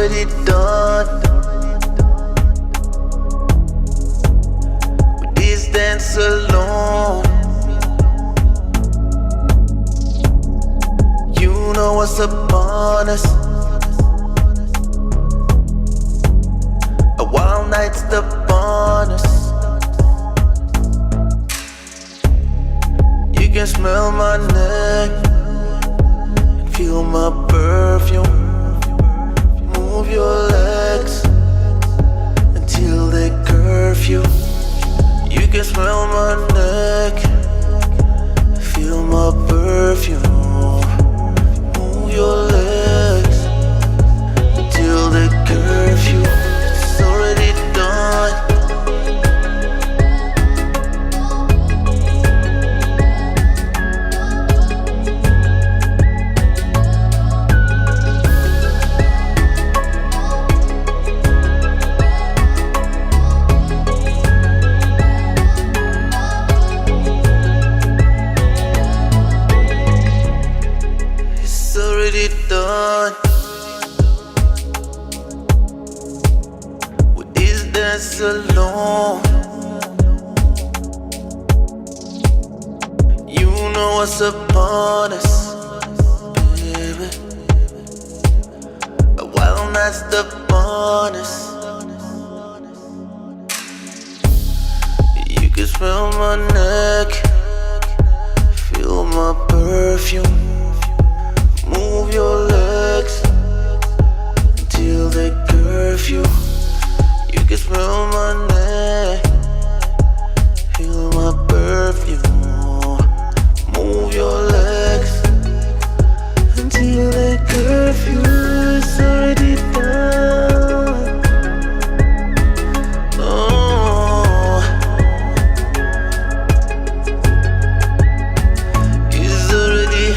already done. With this dance alone, you know what's upon us. A wild night's upon us. You can smell my neck, feel my perfume. Move your legs until they curfew. You can smell my neck, feel my perfume. Move your legs until they curfew. It's already done. Done. With this dance alone, you know what's upon us, baby. A wild night's upon us. You can smell my neck, feel my perfume. Move your legs until they curfew. You can smell my neck, feel my perfume. Move your legs until they curfew. It's already done. Oh, it's already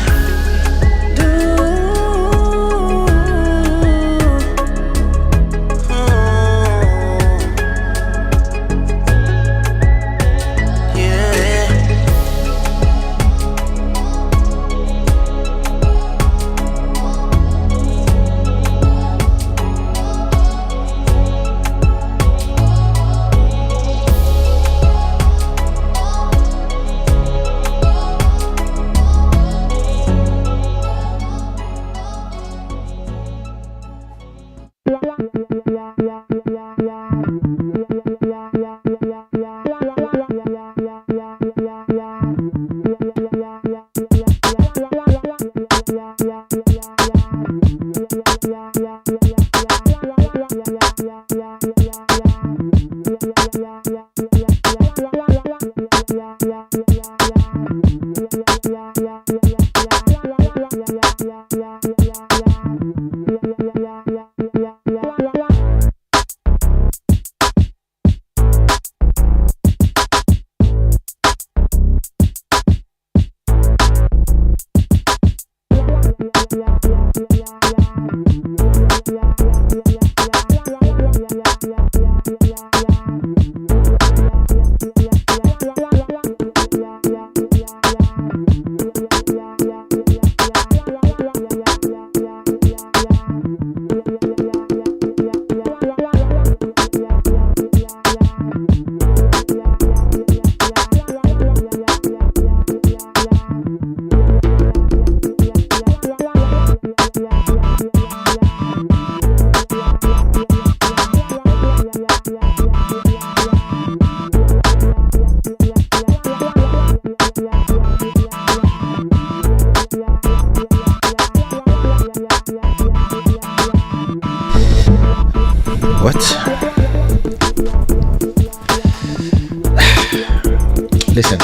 Listen,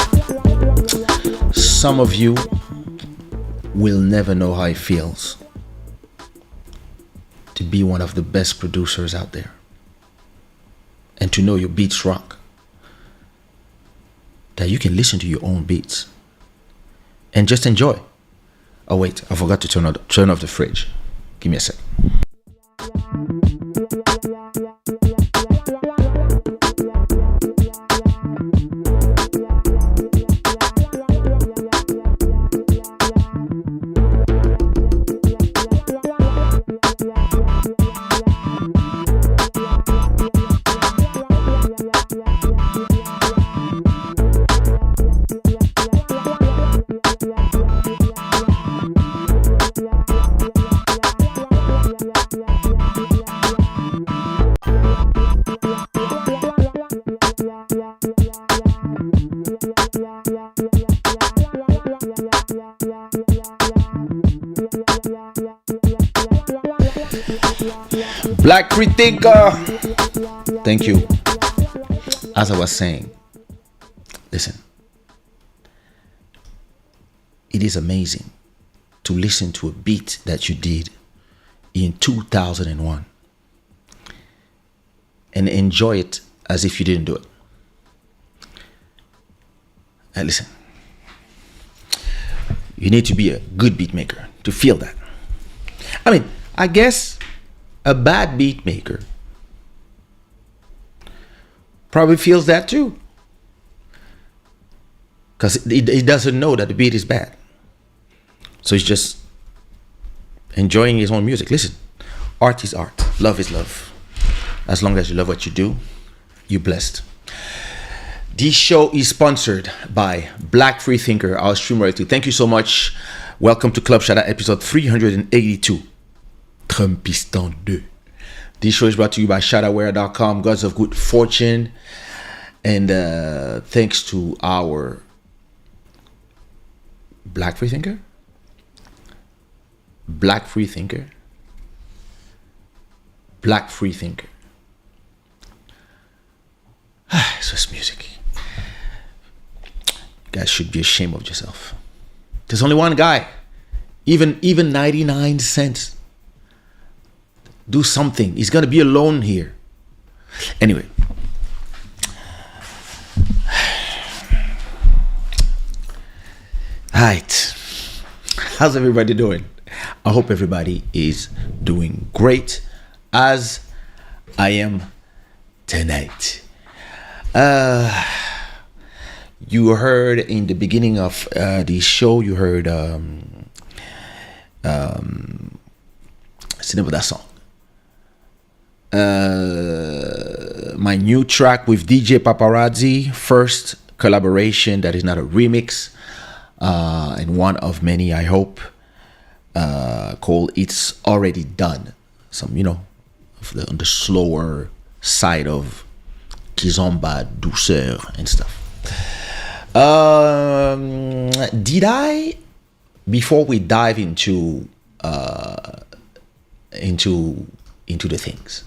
some of you will never know how it feels to be one of the best producers out there and to know your beats rock, that you can listen to your own beats and just enjoy. Oh wait, I forgot to turn off the fridge. Give me a sec. Black Free Thinker. Thank you. As I was saying, listen, it is amazing to listen to a beat that you did in 2001 and enjoy it as if you didn't do it. And listen, you need to be a good beat maker to feel that. I mean, I guess a bad beat maker probably feels that too, because he doesn't know that the beat is bad. So he's just enjoying his own music. Listen, art is art. Love is love. As long as you love what you do, you're blessed. This show is sponsored by Black Free Thinker, our streamer. Thank you so much. Welcome to Club Shada, episode 382. Trumpistan 2. This show is brought to you by ShadaWare.com, Gods of Good Fortune. And thanks to our Black Free Thinker. Black Free Thinker. Black Free Thinker. It's just music. You guys should be ashamed of yourself. There's only one guy. Even 99 cents. Do something. He's gonna be alone here. Anyway. Alright. How's everybody doing? I hope everybody is doing great, as I am tonight. You heard in the beginning of the show, you heard what's the name of that song? My new track with DJ Paparazzi, first collaboration that is not a remix, and one of many, I hope, called It's Already Done. Some, on the slower side of Kizomba, Douceur and stuff. Before we dive into the things,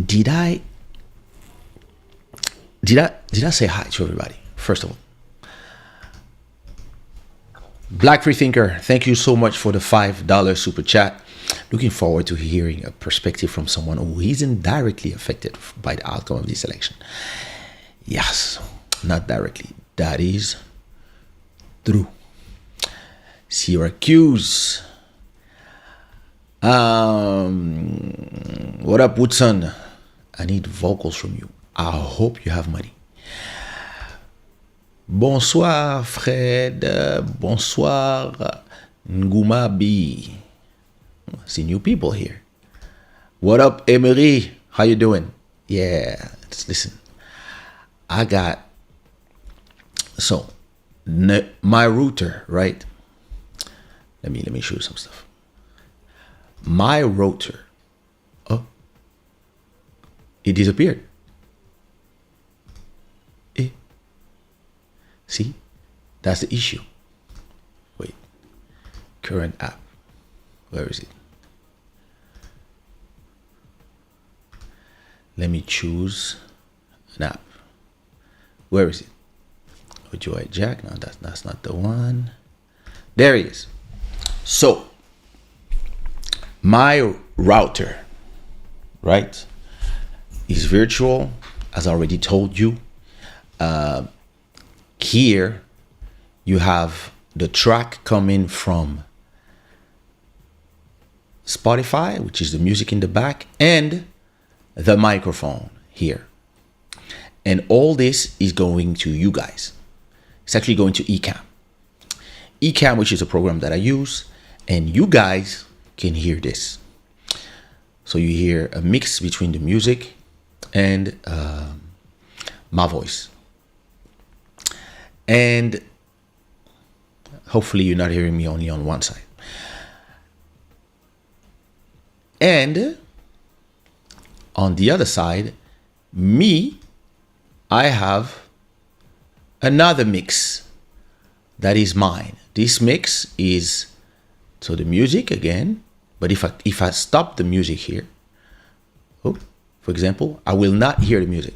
did I say hi to everybody? First of all, Black Free Thinker, thank you so much for the $5 super chat. Looking forward to hearing a perspective from someone who isn't directly affected by the outcome of this election. Yes, not directly. That is true. Syracuse. What up, Woodson? I need vocals from you. I hope you have money. Bonsoir, Fred. Bonsoir, Ngumabi. See new people here. What up, Emery? How you doing? Yeah, listen. I got my router, right? Let me show you some stuff. My router. Oh, it disappeared. See, that's the issue. Wait, current app. Where is it? Let me choose an app. Where is it? Joy Jack? No, that's not the one. There it is. So, my router, right, is virtual, as I already told you. Here, you have the track coming from Spotify, which is the music in the back, and the microphone here. And all this is going to you guys. It's actually going to Ecamm. Ecamm, which is a program that I use, and you guys can hear this. So you hear a mix between the music and my voice. And hopefully you're not hearing me only on one side. And on the other side, I have another mix that is mine. This mix is, so the music again, But if I stop the music here, oh, for example, I will not hear the music,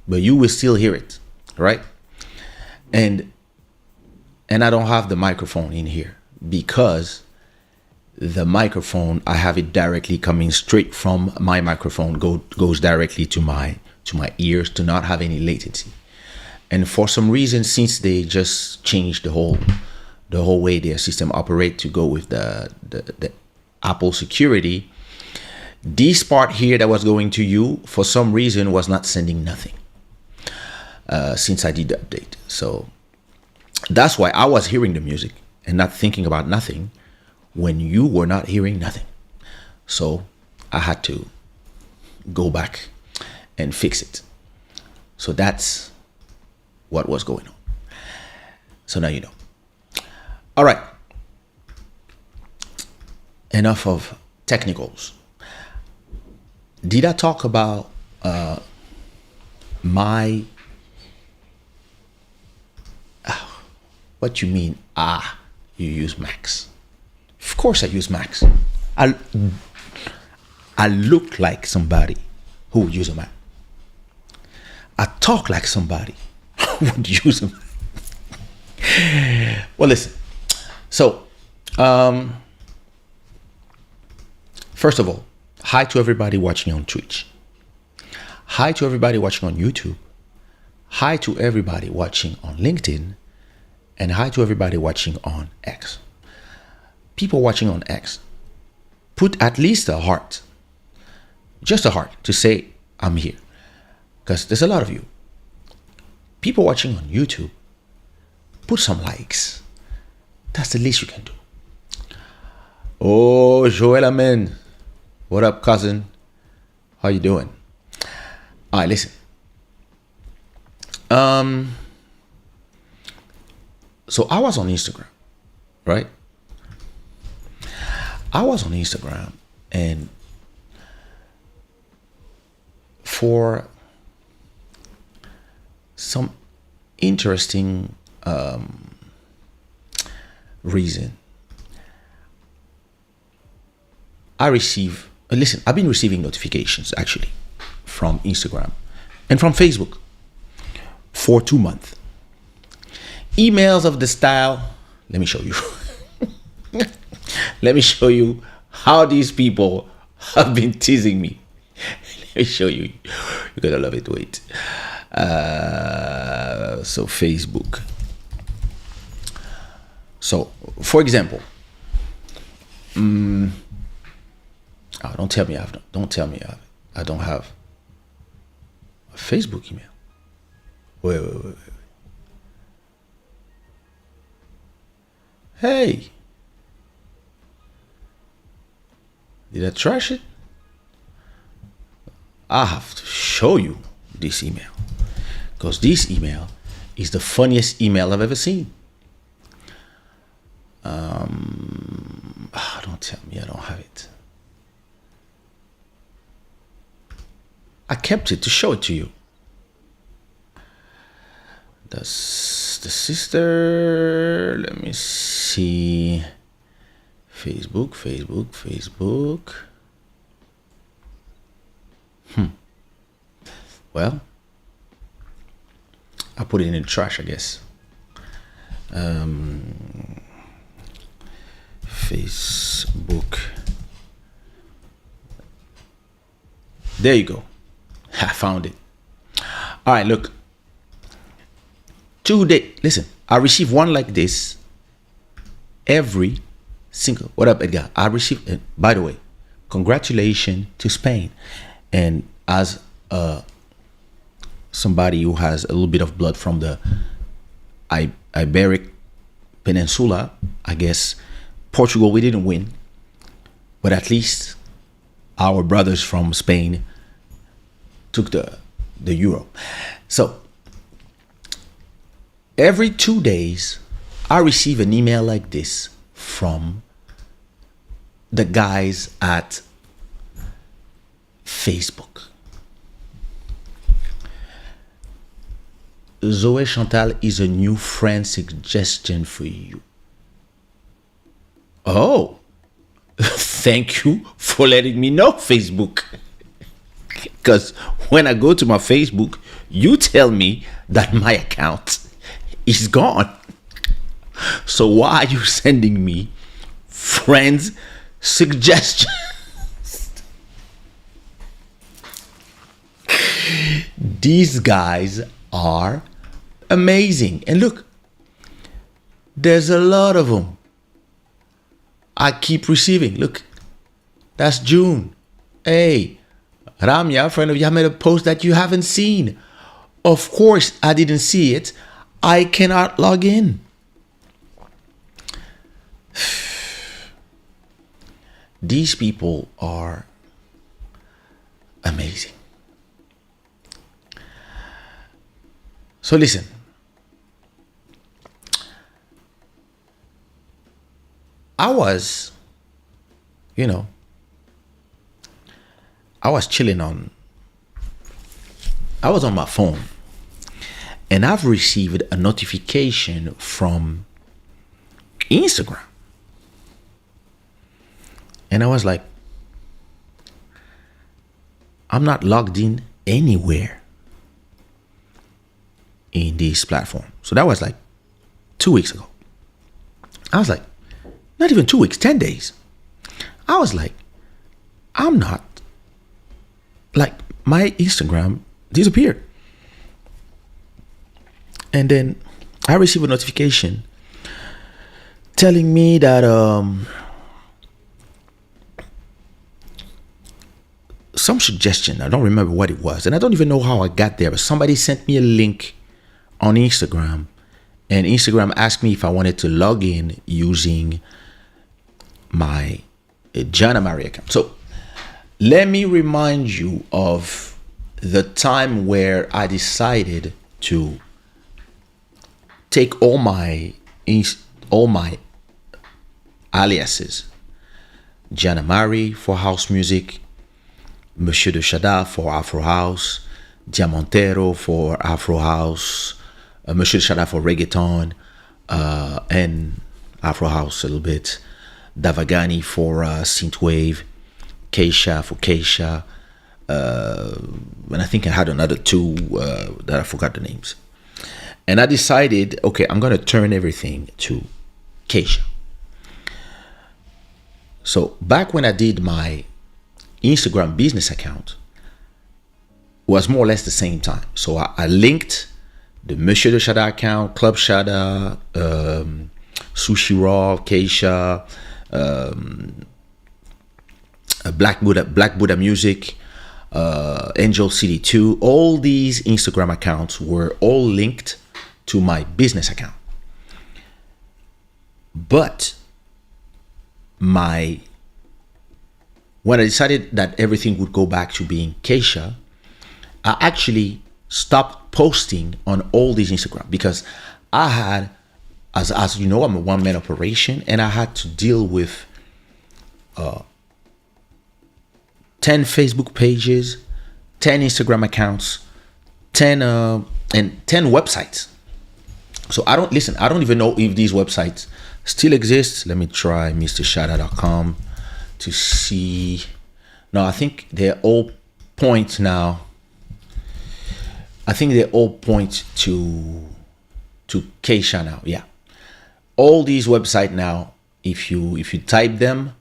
but you will still hear it, right? And I don't have the microphone in here because the microphone, I have it directly coming straight from my microphone, goes directly to my ears to not have any latency. And for some reason, since they just changed the whole way their system operate to go with the Apple security, this part here that was going to you for some reason was not sending nothing since I did the update. So that's why I was hearing the music and not thinking about nothing when you were not hearing nothing. So I had to go back and fix it. So that's what was going on. So now you know. All right. Enough of technicals. Did I talk about my... What you mean? You use Macs. Of course I use Macs. I look like somebody who would use a Mac. I talk like somebody who would use a Mac. Well, listen. So, first of all, hi to everybody watching on Twitch. Hi to everybody watching on YouTube. Hi to everybody watching on LinkedIn. And hi to everybody watching on X. People watching on X, put at least a heart, just a heart, to say I'm here. Because there's a lot of you. People watching on YouTube, put some likes. That's the least you can do. Oh, Joel Amen. What up, cousin? How you doing? All right, listen. So I was on Instagram, right? I was on Instagram, and for some interesting reason, I receive, listen, I've been receiving notifications actually from Instagram and from Facebook for 2 months. Emails of the style, let me show you. Let me show you how these people have been teasing me. Let me show you. You're gonna love it. Wait. So Facebook. So, for example, don't tell me I don't have a Facebook email. Wait. Hey, did I trash it? I have to show you this email, because this email is the funniest email I've ever seen. Don't tell me I don't have it. I kept it to show it to you. That's the sister. Let me see. Facebook. Well, I put it in the trash, I guess. Facebook. There you go. I found it. All right, look. Today, listen, I receive one like this every single. What up, Edgar? I received, by the way, congratulations to Spain. And as somebody who has a little bit of blood from the Iberic Peninsula, I guess Portugal, we didn't win, but at least our brothers from Spain took the Euro. So every 2 days, I receive an email like this from the guys at Facebook. Zoe Chantal is a new friend suggestion for you. Oh, thank you for letting me know, Facebook. Because when I go to my Facebook, you tell me that my account is gone. So why are you sending me friends suggestions? These guys are amazing. And look, there's a lot of them. I keep receiving. Look, that's June. Hey, Ramya, friend of you, made a post that you haven't seen. Of course, I didn't see it. I cannot log in. These people are amazing. So listen. I was chilling I was on my phone and I've received a notification from Instagram. And I was like, I'm not logged in anywhere in this platform. So that was like 2 weeks ago. I was like, not even 2 weeks, 10 days. I was like, I'm not, like, my Instagram disappeared. And then I received a notification telling me that some suggestion, I don't remember what it was, and I don't even know how I got there, but somebody sent me a link on Instagram, and Instagram asked me if I wanted to log in using my Jana Mari account. So let me remind you of the time where I decided to take all my aliases, Jana Mari for house music, Monsieur de Shada for Afro House, Diamantero for Afro House, Monsieur de Shada for reggaeton, and Afro House a little bit, Davagani for synthwave, Kaysha for Kaysha, and I think I had another two that I forgot the names. And I decided, okay, I'm going to turn everything to Kaysha. So back when I did my Instagram business account, was more or less the same time. So I linked the Monsieur de Shada account, Club Shada, Sushi Raw, Kaysha, Black Buddha Music, Angel City 2. All these Instagram accounts were all linked to my business account. But when I decided that everything would go back to being Kaysha, I actually stopped posting on all these Instagram because I had, as you know, I'm a one-man operation, and I had to deal with 10 Facebook pages, 10 Instagram accounts, 10 websites. So I don't even know if these websites still exist. Let me try MrShada.com to see. No, I think they're all point now. I think they all point to Kaysha now. Yeah, all these websites now, if you type them,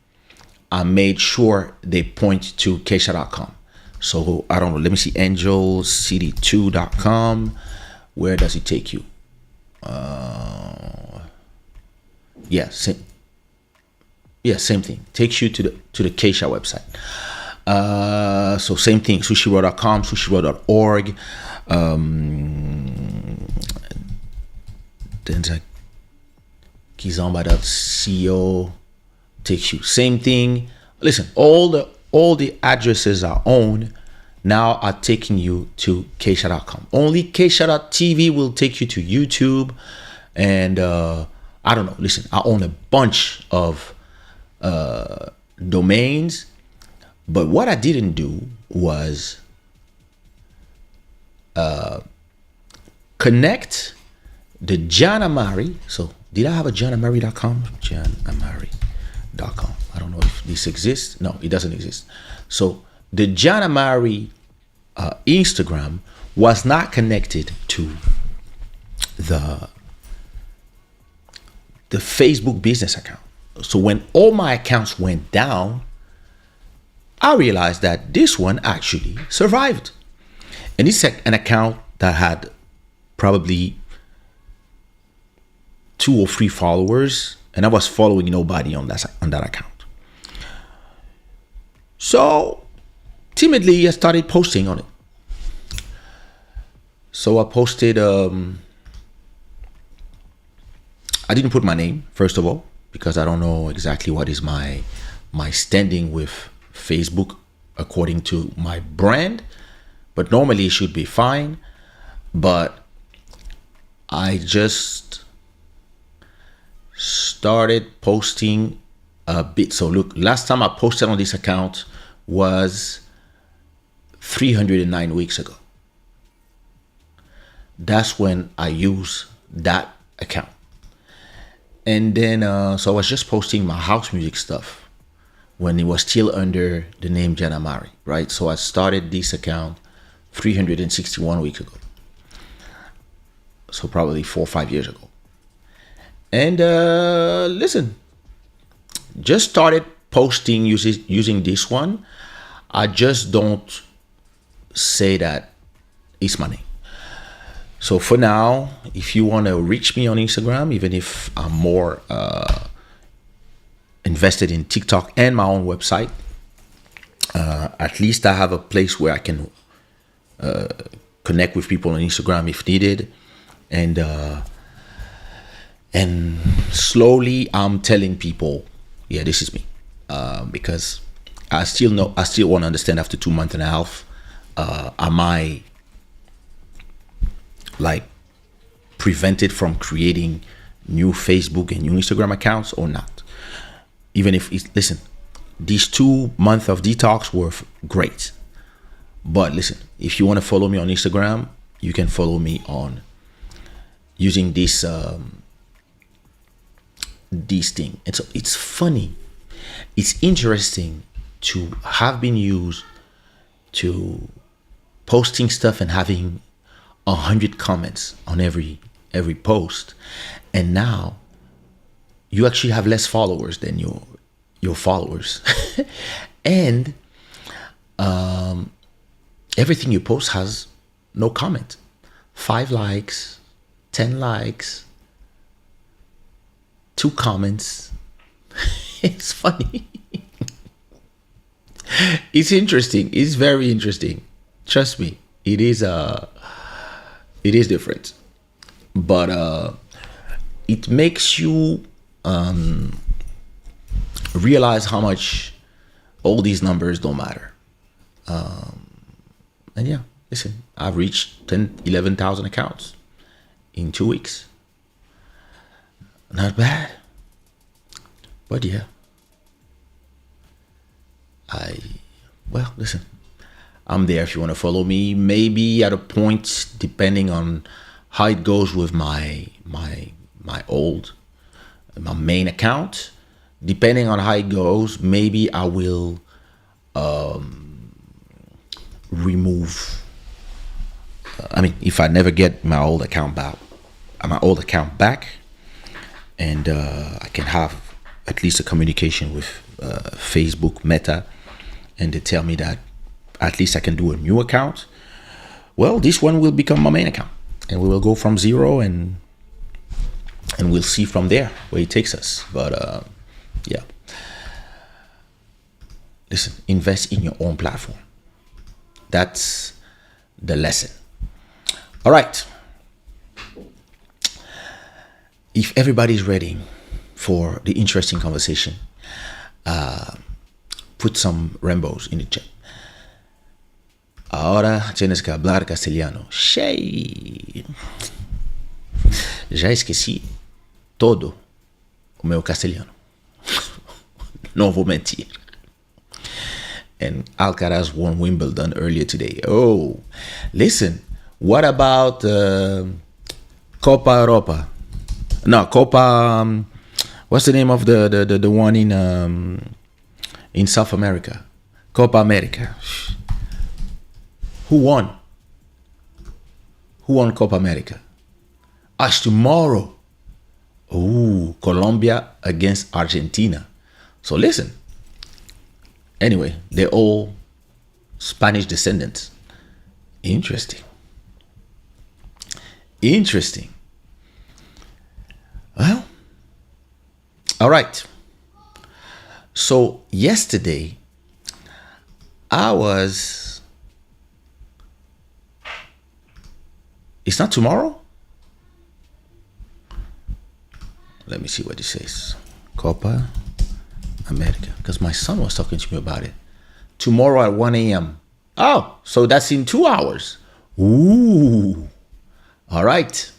I made sure they point to Kaysha.com. So I don't know. Let me see. AngelCity2.com. Where does it take you? Same thing. Takes you to the Kaysha website. So same thing. SushiRaw.com, SushiRaw.org. Then like Kizomba.co takes you. Same thing. Listen, all the addresses are owned now are taking you to Kaysha.com. Only Kaysha.tv will take you to YouTube, and I don't know. Listen, I own a bunch of domains, but what I didn't do was connect the Janamari. So did I have a Janamari.com? .com. I don't know if this exists. No, it doesn't exist. So the Janamari Instagram was not connected to the Facebook business account. So when all my accounts went down, I realized that this one actually survived. And it's an account that had probably 2 or 3 followers, and I was following nobody on that account. So timidly, I started posting on it. So I posted. I didn't put my name, first of all, because I don't know exactly what is my standing with Facebook according to my brand. But normally it should be fine. But I just started posting a bit. So look, last time I posted on this account was 309 weeks ago. That's when I use that account. And then, so I was just posting my house music stuff when it was still under the name Janamari, right? So I started this account 361 weeks ago. So probably 4 or 5 years ago. And listen, just started posting using this one. I just don't say that it's my name. So for now, if you want to reach me on Instagram, even if I'm more invested in TikTok and my own website, at least I have a place where I can connect with people on Instagram if needed. And slowly I'm telling people, yeah, this is me. Because I still want to understand after 2 months and a half, am I like prevented from creating new Facebook and new Instagram accounts or not? Even if listen, these 2 months of detox were great. But listen, if you want to follow me on Instagram, you can follow me on using this thing. And so it's funny, it's interesting to have been used to posting stuff and having 100 comments on every post, and now you actually have less followers than your followers. And everything you post has no comment. 5 likes, 10 likes, 2 comments. It's funny. It's interesting. It's very interesting. Trust me, it is different. But it makes you realize how much all these numbers don't matter. And yeah, listen, I've reached 11,000 accounts in 2 weeks. Not bad. But yeah, listen, I'm there if you want to follow me. Maybe at a point, depending on how it goes with my main account, depending on how it goes, maybe I will remove. I mean, if I never get my old account back, and I can have at least a communication with Facebook Meta, and they tell me that at least I can do a new account, well, this one will become my main account, and we will go from zero, and we'll see from there where it takes us. But yeah, listen, invest in your own platform. That's the lesson. All right. If everybody's ready for the interesting conversation, put some rainbows in the chat. Ahora tienes que hablar castellano. Shey. Já esqueci todo o meu castelhano. No vou mentir. And Alcaraz won Wimbledon earlier today. Oh, listen. What about Copa Europa? No, Copa. What's the name of the one in South America? Copa America. Who won? Who won Copa America? It's tomorrow. Ooh, Colombia against Argentina. So listen. Anyway, they're all Spanish descendants. Interesting. Interesting. Well, all right. So yesterday, it's not tomorrow? Let me see what it says. Copa America. Because my son was talking to me about it. Tomorrow at 1 a.m. Oh, so that's in 2 hours. Ooh. All right.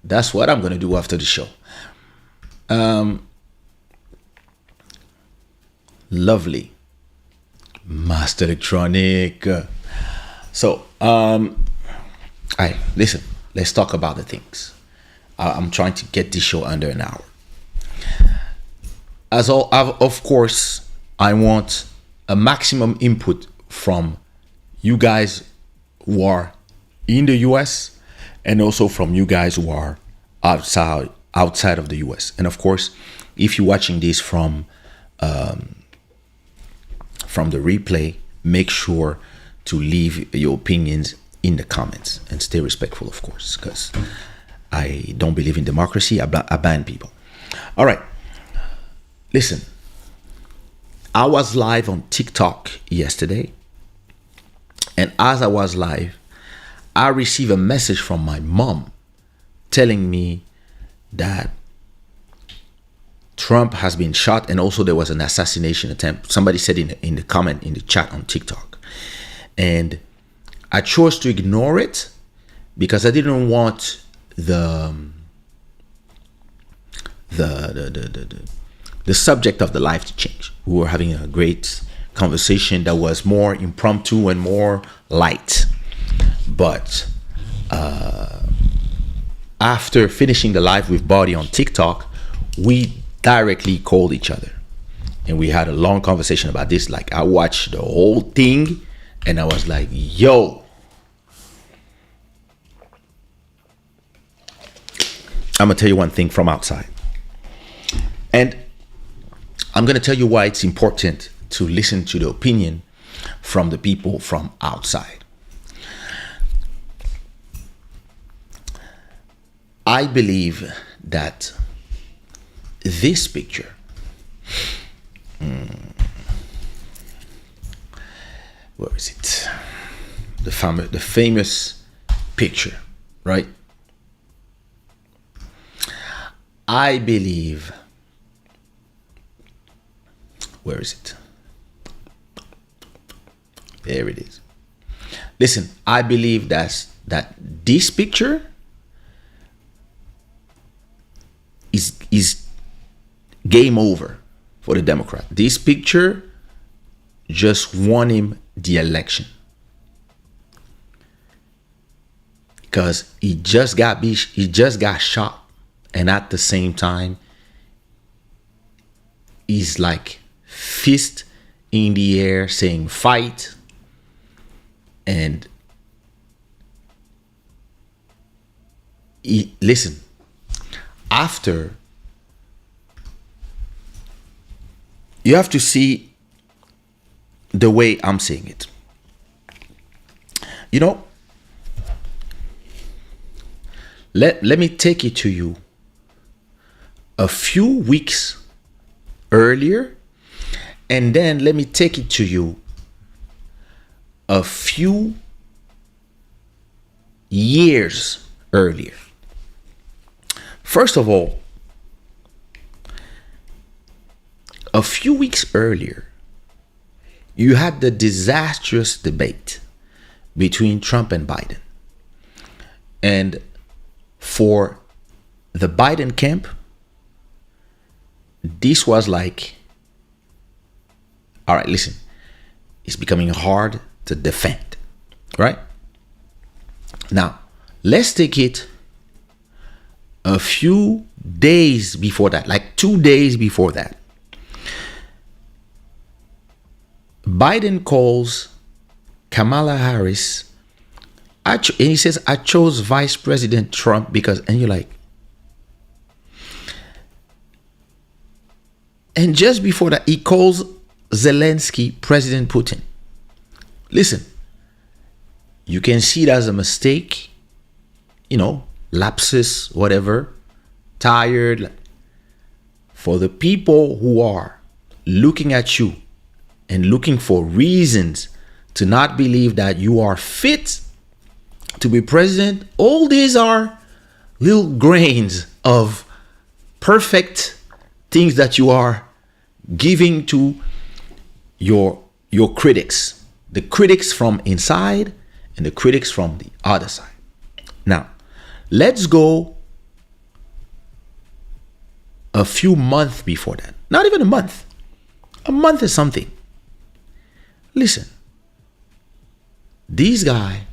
That's what I'm going to do after the show. Lovely. Master Electronic. So, listen, let's talk about the things. I'm trying to get this show under an hour. Of course, I want a maximum input from you guys who are in the US and also from you guys who are outside of the US. And of course, if you're watching this from the replay, make sure to leave your opinions in the comments and stay respectful, of course, because I don't believe in democracy. I ban people. All right. Listen, I was live on TikTok yesterday. And as I was live, I received a message from my mom telling me that Trump has been shot and also there was an assassination attempt. Somebody said in the comment, in the chat on TikTok. And I chose to ignore it because I didn't want the subject of the live to change. We were having a great conversation that was more impromptu and more light. But after finishing the live with Body on TikTok, we directly called each other. And we had a long conversation about this. Like, I watched the whole thing and I was like, yo, I'm going to tell you one thing from outside. And I'm going to tell you why it's important to listen to the opinion from the people from outside. I believe that this picture, where is it? The famous picture, right? I believe, where is it? There it is. Listen, I believe that this picture is game over for the Democrat. This picture just won him the election because he just got shot. And at the same time, he's like fist in the air saying fight. And listen, after, you have to see the way I'm saying it. You know, let me take it to you a few weeks earlier, and then let me take it to you a few years earlier. First of all, a few weeks earlier, you had the disastrous debate between Trump and Biden. And for the Biden camp, this was like, all right, listen, it's becoming hard to defend, right? Now, let's take it a few days before that, like 2 days before that, Biden calls Kamala Harris, and he says, I chose Vice President Trump because, and you're like, and just before that, he calls Zelensky President Putin. Listen, you can see it as a mistake, lapses, whatever, tired. For the people who are looking at you and looking for reasons to not believe that you are fit to be president, all these are little grains of perfect things that you are giving to your critics, the critics from inside and the critics from the other side. Now, let's go a few months before that. Not even a month. A month is something. Listen, these guy,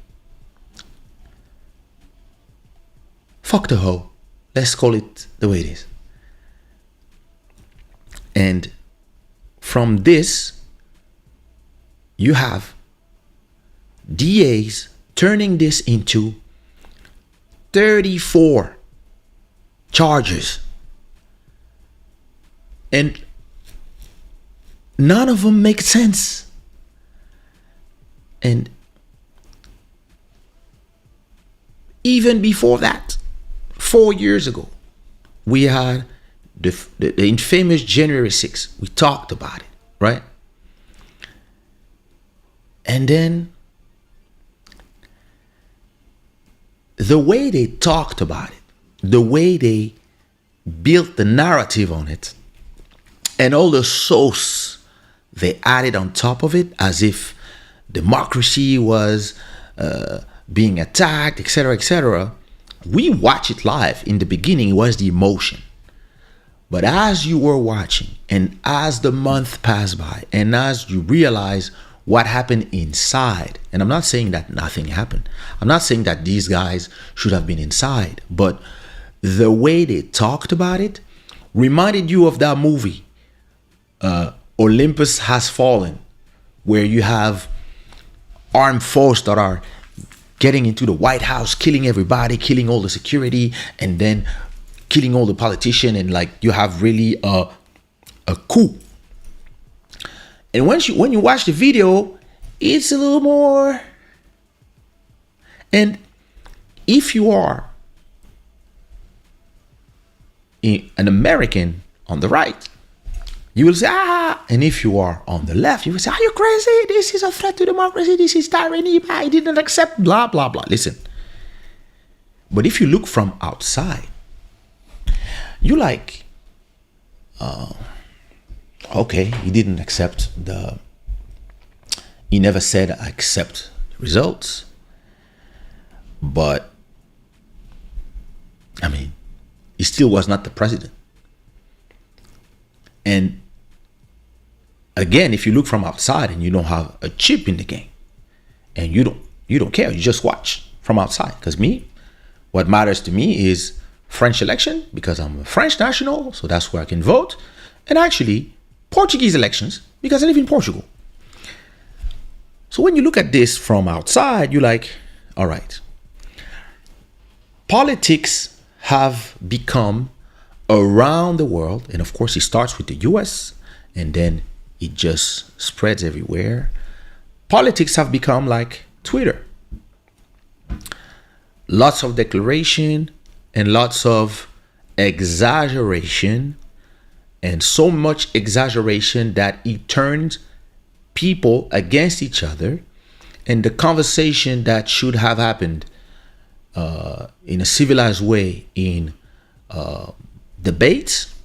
fuck the hoe. Let's call it the way it is. And from this, you have DAs turning this into 34 charges. And none of them make sense. And even before that, 4 years ago, we had the infamous January 6th. We talked about it, right? And then the way they talked about it, the way they built the narrative on it, and all the sauce they added on top of it, as if democracy was being attacked, etc., etc. We watch it live. In the beginning, it was the emotion. But as you were watching, and as the month passed by, and as you realize what happened inside, and I'm not saying that nothing happened. I'm not saying that these guys should have been inside, but the way they talked about it reminded you of that movie, Olympus Has Fallen, where you have armed forces that are getting into the White House, killing everybody, killing all the security, and then killing all the politicians, and like you have really a coup. And when you watch the video, it's a little more. And if you are an American on the right, you will say, and if you are on the left, you will say, are you crazy? This is a threat to democracy. This is tyranny. I didn't accept, blah, blah, blah. Listen. But if you look from outside, you like, okay, he didn't accept he never said I accept the results. But, I mean, he still was not the president. And again, if you look from outside and you don't have a chip in the game, and you don't care, you just watch from outside. Because what matters to me is French election, because I'm a French national, so that's where I can vote. And actually, Portuguese elections, because I live in Portugal. So when you look at this from outside, you're like, all right, politics have become around the world, and of course it starts with the US, and then it just spreads everywhere. Politics have become like Twitter. Lots of declaration and lots of exaggeration, and so much exaggeration that it turns people against each other, and the conversation that should have happened in a civilized way in debates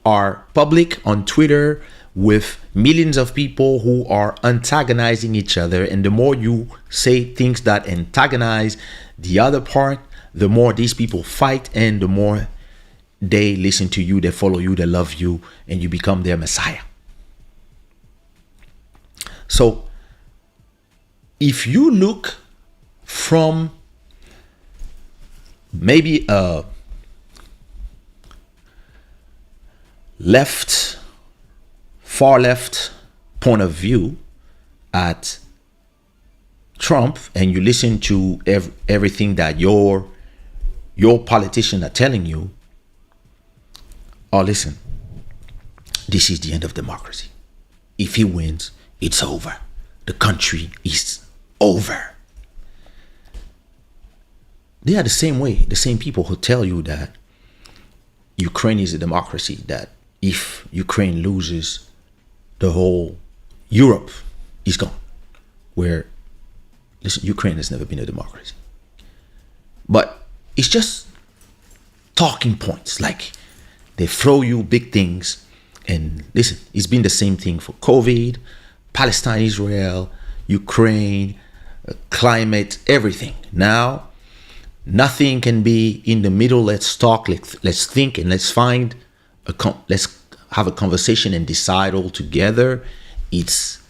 are public on Twitter with millions of people who are antagonizing each other. And the more you say things that antagonize the other part, the more these people fight, and the more they listen to you, they follow you, they love you, and you become their messiah. So if you look from maybe a left, far left point of view at Trump, and you listen to everything that your politicians are telling you, oh, listen, this is the end of democracy. If he wins, it's over. The country is over. They are the same way, the same people who tell you that Ukraine is a democracy, that if Ukraine loses, the whole Europe is gone. Where, listen, Ukraine has never been a democracy. But it's just talking points. Like, they throw you big things. And listen, it's been the same thing for COVID, Palestine, Israel, Ukraine, climate, everything. Now, nothing can be in the middle. Let's talk, let's think, and let's have a conversation and decide all together. It's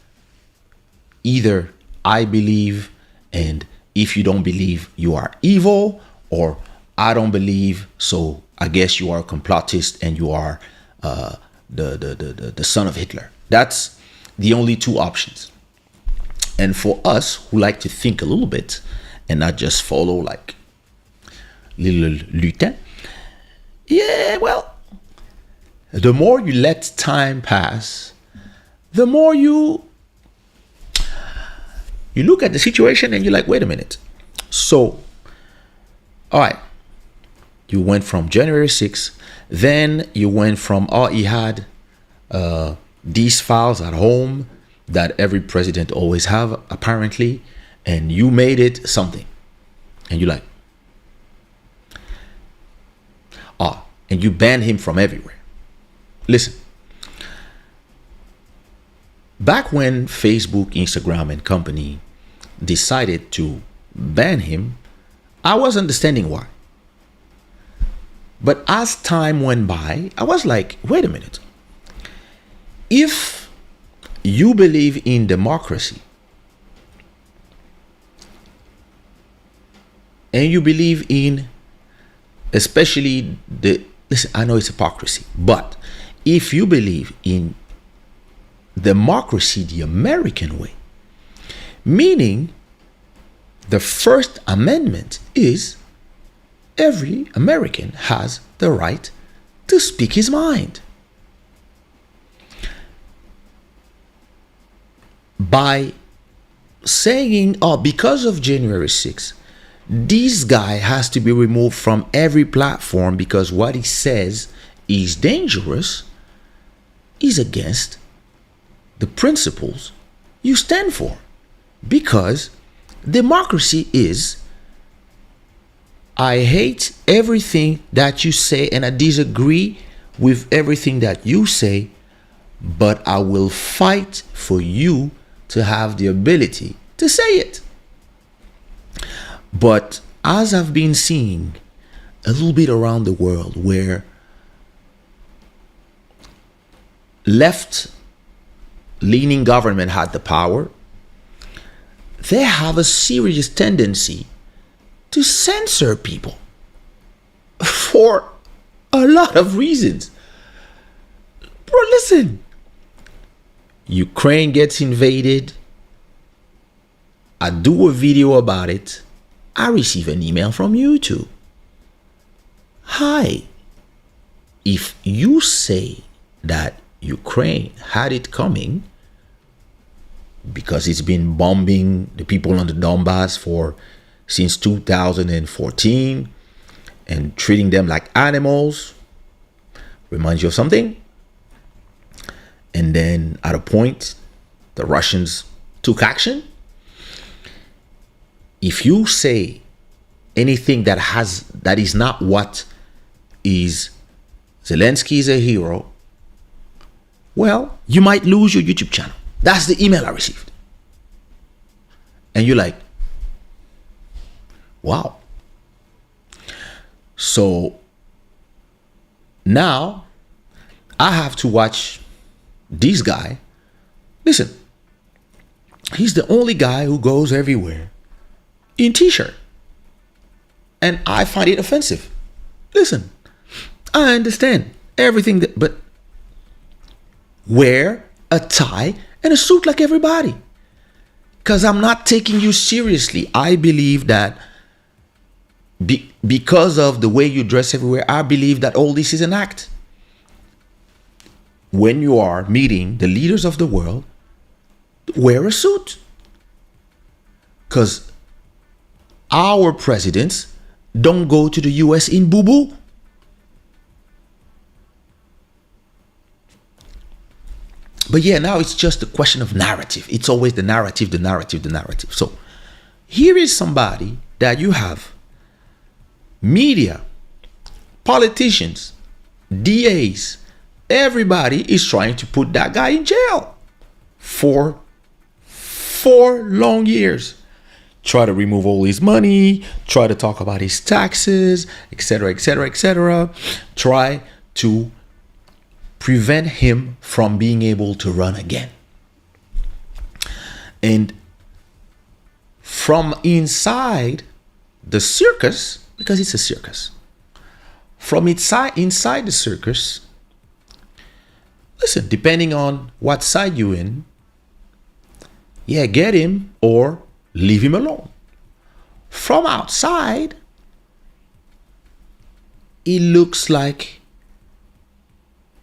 either I believe, and if you don't believe, you are evil, or I don't believe, so I guess you are a complotist and you are the son of Hitler. That's the only two options. And for us who like to think a little bit and not just follow like little lutin, yeah, well, the more you let time pass, the more you look at the situation and you're like, wait a minute. So, all right, you went from January 6th, then you went from, oh, he had these files at home that every president always have, apparently, and you made it something. And you're like, oh, and you banned him from everywhere. Listen, back when Facebook, Instagram, and company decided to ban him, I was understanding why. But as time went by, I was like, wait a minute. If you believe in democracy and you believe in, especially listen, I know it's hypocrisy, but if you believe in democracy the American way, meaning the First Amendment is every American has the right to speak his mind. By saying, oh, because of January 6th, this guy has to be removed from every platform because what he says is dangerous, is against the principles you stand for. Because democracy is, I hate everything that you say and I disagree with everything that you say, but I will fight for you to have the ability to say it. But as I've been seeing a little bit around the world where left-leaning government had the power, they have a serious tendency to censor people for a lot of reasons. Bro, listen. Ukraine gets invaded. I do a video about it. I receive an email from YouTube. Hi. If you say that Ukraine had it coming because it's been bombing the people on the Donbass since 2014 and treating them like animals, reminds you of something? And then at a point, the Russians took action. If you say anything that is not what is Zelensky is a hero, well, you might lose your YouTube channel. That's the email I received. And you're like, wow. So now I have to watch this guy. Listen, he's the only guy who goes everywhere in t-shirt. And I find it offensive. Listen, I understand everything but wear a tie and a suit like everybody. Because I'm not taking you seriously. I believe that because of the way you dress everywhere, I believe that all this is an act. When you are meeting the leaders of the world, wear a suit. Because our presidents don't go to the US in boo-boo. But yeah, now it's just a question of narrative. It's always the narrative, the narrative, the narrative. So here is somebody that you have media, politicians, DAs, everybody is trying to put that guy in jail for 4 long years. Try to remove all his money, try to talk about his taxes, etc., etc., etc. Try to prevent him from being able to run again. And from inside the circus, because it's a circus, from inside the circus, listen, depending on what side you're in, yeah, get him or leave him alone. From outside, it looks like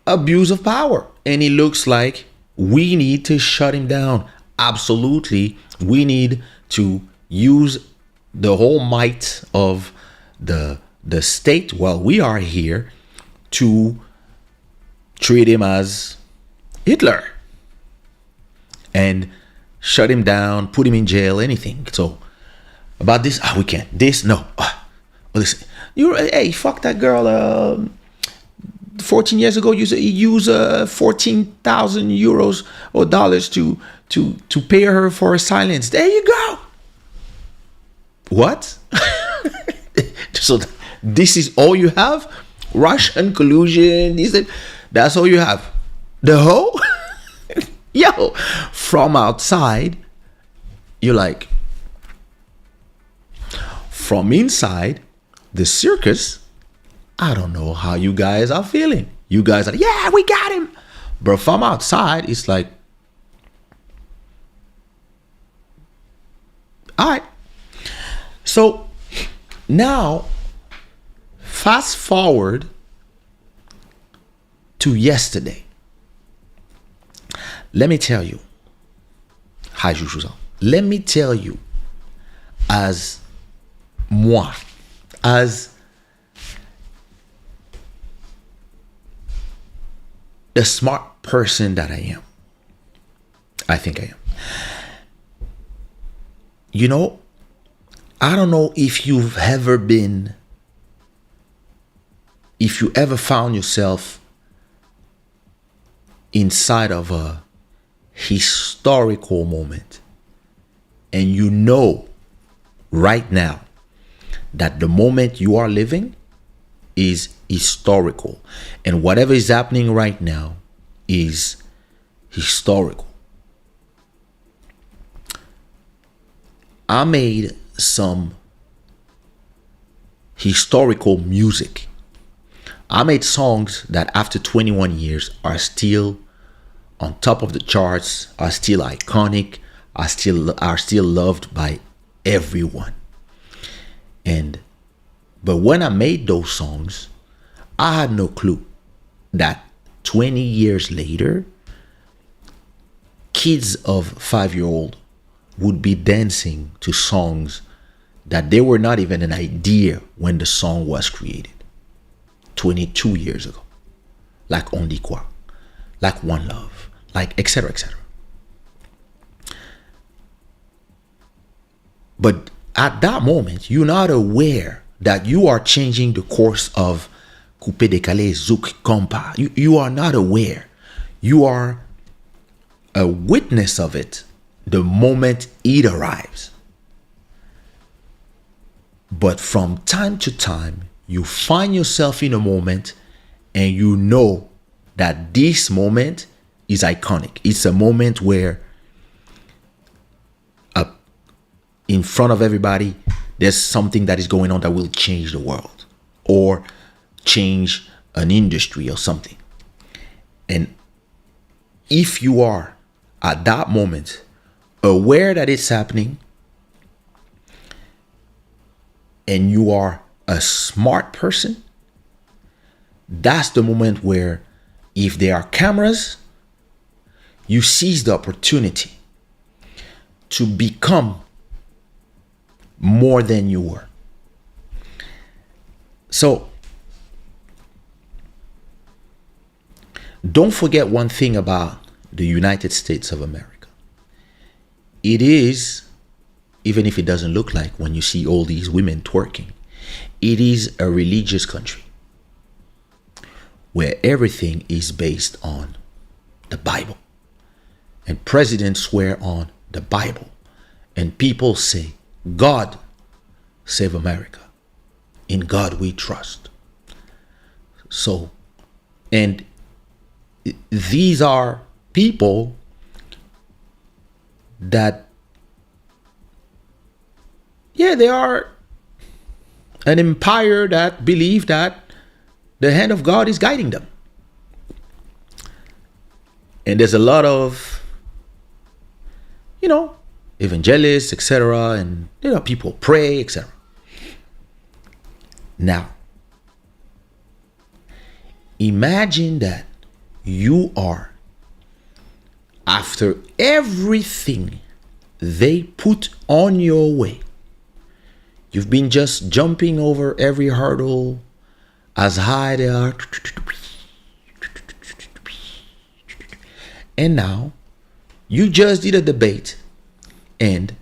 abuse of power. And it looks like we need to shut him down. Absolutely. We need to use the whole might of the state while we are here to treat him as Hitler and shut him down, put him in jail, anything. So about this, we can't. This, no. Listen, hey, fuck that girl. 14 years ago, you use 14,000 euros or dollars to pay her for her silence. There you go. What? So this is all you have? Russian collusion. That's all you have. The hoe? Yo, from outside, you're like, from inside the circus, I don't know how you guys are feeling. You guys are, yeah, we got him. But from outside, it's like, all right. So now, fast forward to yesterday. Let me tell you, let me tell you, as moi, as the smart person that I am, I think I am. You know, I don't know if you ever found yourself inside of a historical moment, and you know right now that the moment you are living is historical, and whatever is happening right now is historical. I made some historical music. I made songs that after 21 years are still on top of the charts, are still iconic, are still loved by everyone. But when I made those songs, I had no clue that 20 years later, kids of 5-year-old would be dancing to songs that they were not even an idea when the song was created 22 years ago. Like On Dit Quoi, like One Love, like etc. etc. But at that moment, you're not aware that you are changing the course of Coupé Décalé, Zouk, Compa. You are not aware. You are a witness of it the moment it arrives. But from time to time, you find yourself in a moment and you know that this moment is iconic. It's a moment where in front of everybody, there's something that is going on that will change the world or change an industry or something. And if you are at that moment aware that it's happening and you are a smart person, that's the moment where, if there are cameras, you seize the opportunity to become more than you were. So, don't forget one thing about the United States of America. It is, even if it doesn't look like when you see all these women twerking, it is a religious country where everything is based on the Bible. And presidents swear on the Bible. And people say, God save America. In God we trust. So, and these are people that, yeah, they are an empire that believe that the hand of God is guiding them. And there's a lot of, evangelists, etc. And, people pray, etc. Now, imagine that you are, after everything they put on your way, you've been just jumping over every hurdle as high they are, and now you just did a debate, and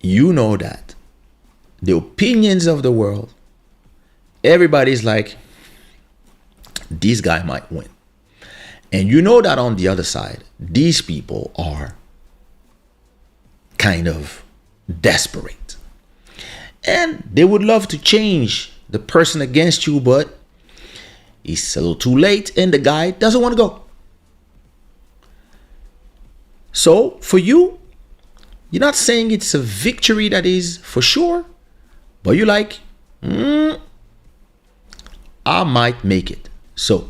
you know that the opinions of the world, everybody's like, this guy might win. And you know that on the other side, these people are kind of desperate. And they would love to change the person against you, but it's a little too late and the guy doesn't want to go. So for you, you're not saying it's a victory that is for sure, but you're like, I might make it. So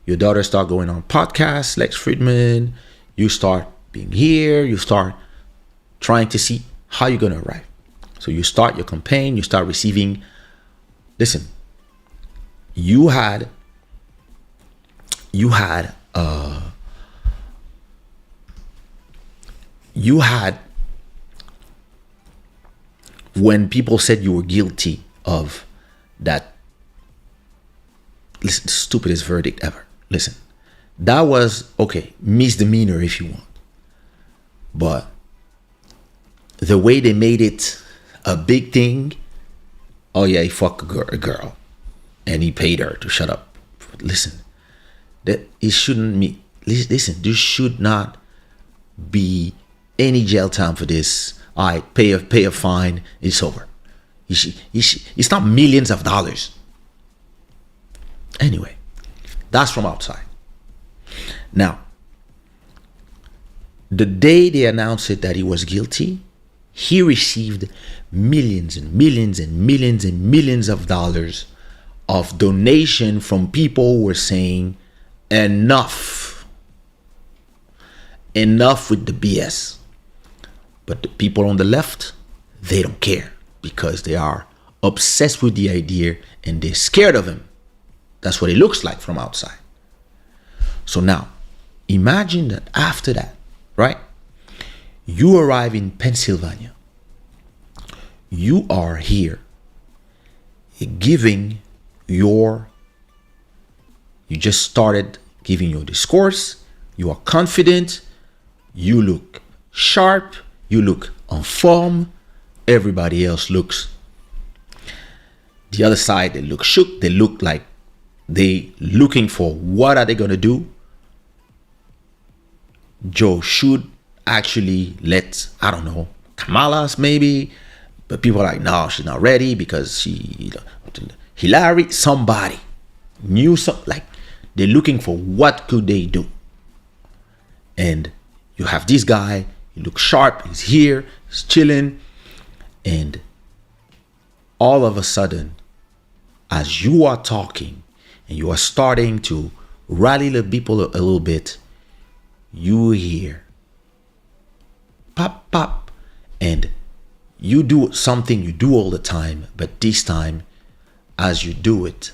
your daughter start going on podcasts, Lex Friedman, you start being here, you start trying to see how you're going to arrive. So you start your campaign, you start receiving, listen, you had when people said you were guilty of that, listen, stupidest verdict ever. Listen, that was, okay, misdemeanor if you want. But the way they made it a big thing, oh yeah, he fucked a girl and he paid her to shut up. Listen, that it shouldn't mean, listen, there should not be any jail time for this. All right, pay a fine, it's over. It's not millions of dollars. Anyway, that's from outside. Now, the day they announced it that he was guilty, he received millions and millions and millions and millions of dollars of donation from people who were saying, enough with the BS. But the people on the left, they don't care because they are obsessed with the idea and they're scared of him. That's what it looks like from outside. So now, imagine that after that, right? You arrive in Pennsylvania. You are here giving you just started giving your discourse. You are confident. You look sharp. You look on form. Everybody else looks. The other side, they look shook. They look like they looking for what are they going to do. Joe should actually let, I don't know, Kamala's maybe. But people are like, no, she's not ready because Hillary, somebody knew something. Like, they're looking for what could they do. And you have this guy, he looks sharp, he's here, he's chilling. And all of a sudden, as you are talking and you are starting to rally the people a little bit, you hear pop, pop, and you do something you do all the time, but this time, as you do it,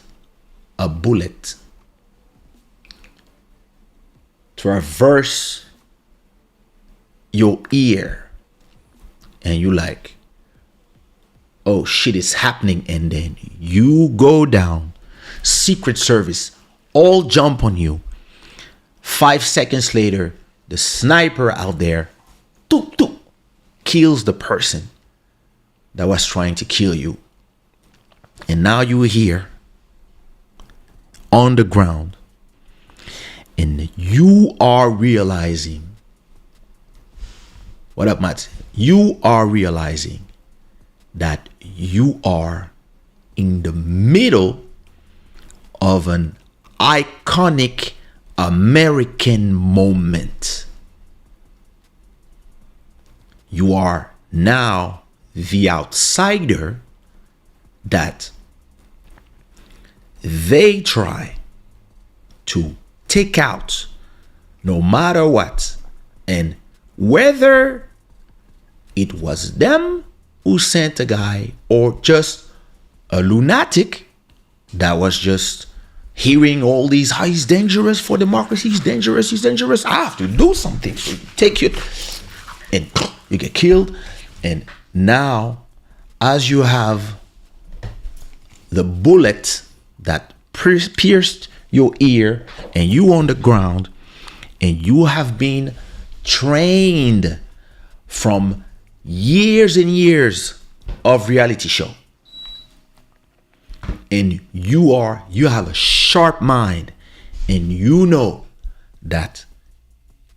a bullet traverse your ear, and you like, oh shit, it's happening, and then you go down. Secret Service all jump on you. 5 seconds later, the sniper out there toop, toop, kills the person that was trying to kill you. And now you are here on the ground, and you are realizing, what up, Matt? You are realizing that you are in the middle of an iconic American moment. You are now the outsider that they try to take out no matter what. And whether it was them who sent a guy or just a lunatic that was just hearing all these, oh, he's dangerous for democracy, he's dangerous, I have to do something. So you take you and you get killed. And now, as you have the bullet that pierced your ear, and you on the ground, and you have been trained from years and years of reality show, and you have a sharp mind, and you know that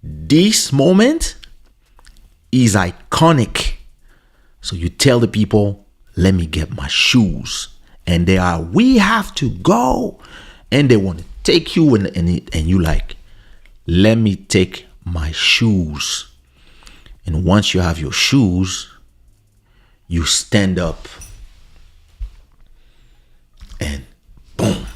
this moment is iconic. So you tell the people, let me get my shoes. And we have to go. And they want to take you, and you like, let me take my shoes. And once you have your shoes, you stand up, and boom.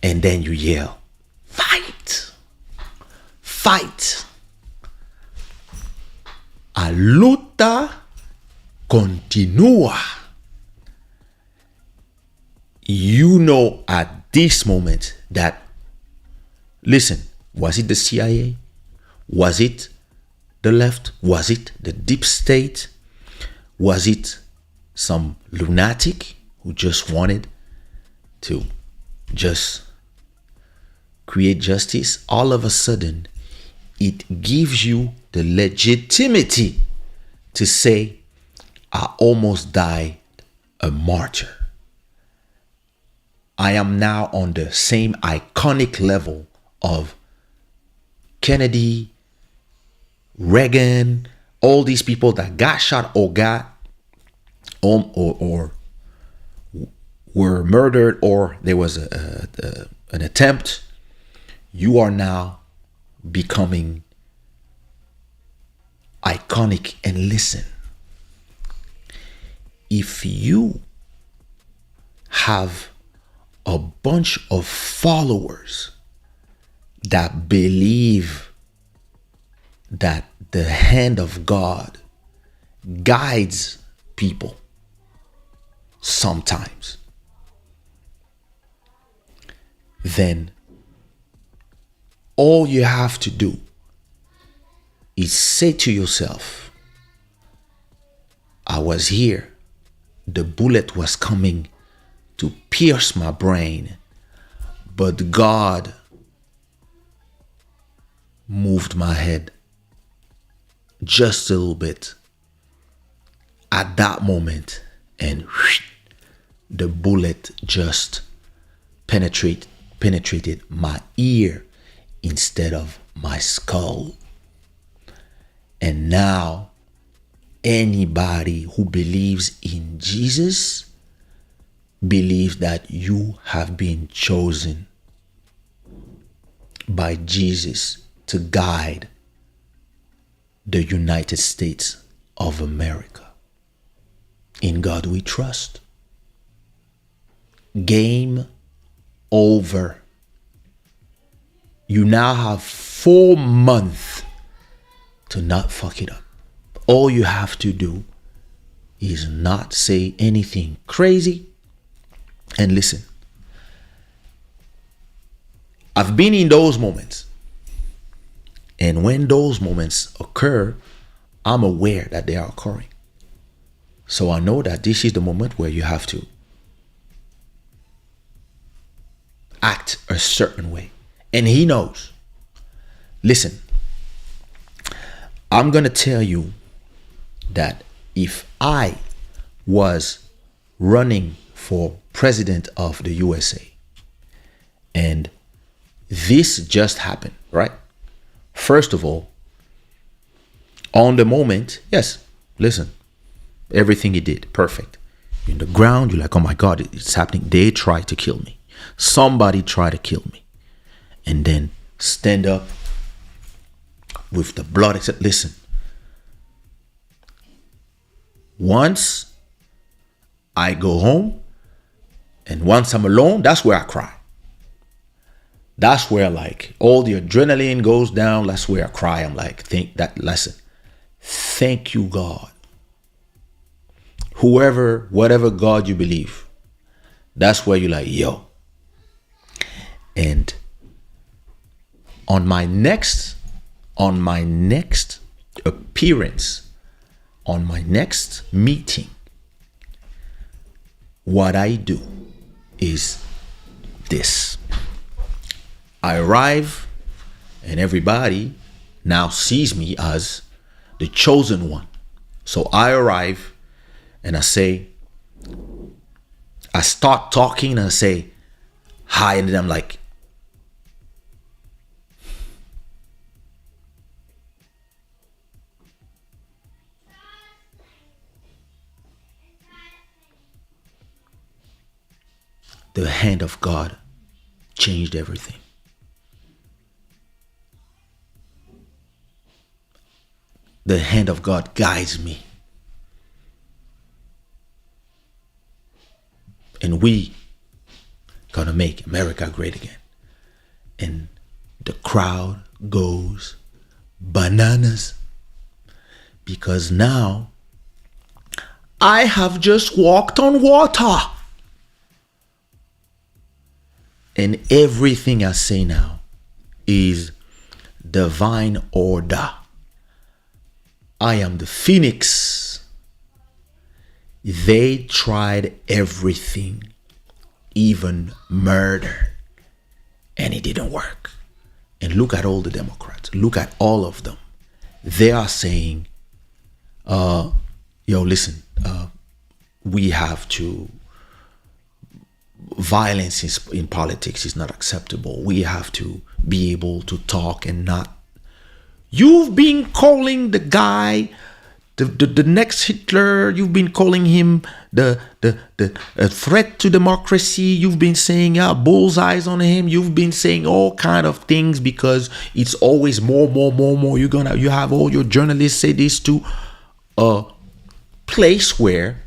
And then you yell, fight, fight. A luta continua. You know at this moment that, listen, was it the CIA? Was it the left? Was it the deep state? Was it some lunatic who just wanted to just create justice? All of a sudden, it gives you the legitimacy to say, I almost died a martyr. I am now on the same iconic level of Kennedy, Reagan, all these people that got shot or got or were murdered, or there was an attempt. You are now becoming iconic. And listen, if you have a bunch of followers that believe that the hand of God guides people sometimes, then all you have to do is say to yourself, I was here, the bullet was coming to pierce my brain, but God moved my head just a little bit at that moment, and the bullet just penetrated my ear instead of my skull. And now anybody who believes in Jesus believes that you have been chosen by Jesus to guide the United States of America. In God we trust. Game over. You now have 4 months to not fuck it up. All you have to do is not say anything crazy. And listen, I've been in those moments. And when those moments occur, I'm aware that they are occurring. So I know that this is the moment where you have to act a certain way. And he knows. Listen, I'm going to tell you that if I was running for president of the USA and this just happened, right? First of all, on the moment, yes, listen, everything he did, perfect. In the ground, you're like, oh my God, it's happening. They tried to kill me. Somebody tried to kill me. And then stand up with the blood. Except, listen, once I go home and once I'm alone, that's where I cry. That's where like all the adrenaline goes down. That's where I cry. I'm like, thank you, God. Whoever, whatever God you believe, that's where you're like, yo. And on my next appearance, on my next meeting, what I do is this. I arrive and everybody now sees me as the chosen one. So I arrive and I start talking and I say hi, and then I'm like, the hand of God changed everything. The hand of God guides me. And we gonna make America great again. And the crowd goes bananas. Because now I have just walked on water. And everything I say now is divine order. I am the phoenix. They tried everything, even murder, and it didn't work. And look at all the Democrats. Look at all of them. They are saying, listen, we have to, violence in politics is not acceptable. We have to be able to talk and not. You've been calling the guy the next Hitler. You've been calling him the threat to democracy. You've been saying bullseyes on him. You've been saying all kind of things because it's always more. You have all your journalists say this to a place where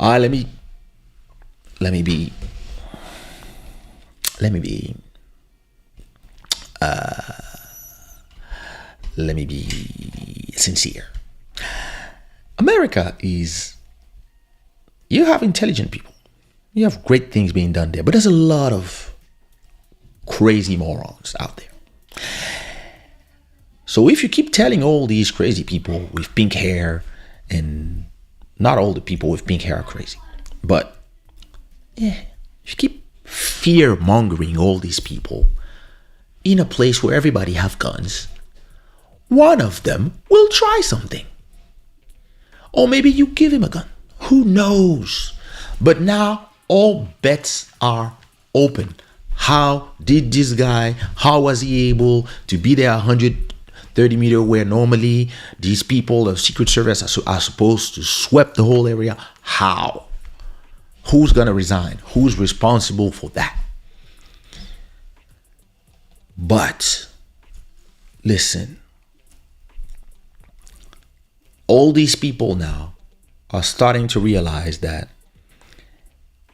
let me be sincere. America is, you have intelligent people. You have great things being done there, but there's a lot of crazy morons out there. So if you keep telling all these crazy people with pink hair, and not all the people with pink hair are crazy, but if you keep fear mongering all these people in a place where everybody have guns, one of them will try something. Or maybe you give him a gun. Who knows? But now all bets are open. How did this guy, how was he able to be there 130 meters where normally these people of Secret Service are supposed to sweep the whole area? How? Who's going to resign? Who's responsible for that? But listen, all these people now are starting to realize that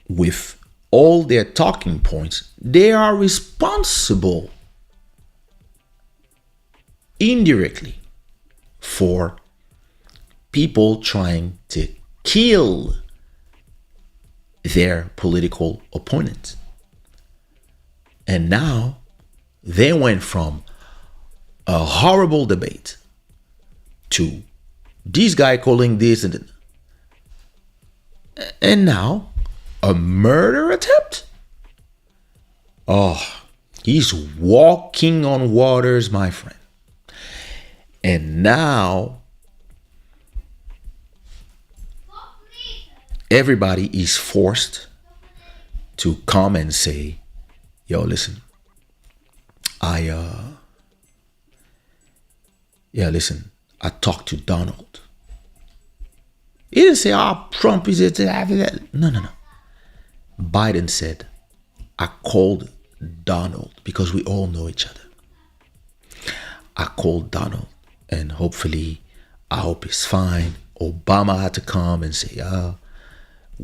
with all their talking points, they are responsible indirectly for people trying to kill their political opponents. And now they went from a horrible debate to this guy calling this and now a murder attempt. Oh, he's walking on waters, my friend. And now everybody is forced to come and say, yo, listen, I talked to Donald. He didn't say, Trump is it. No. Biden said, I called Donald because we all know each other. I called Donald and hopefully, I hope he's fine. Obama had to come and say,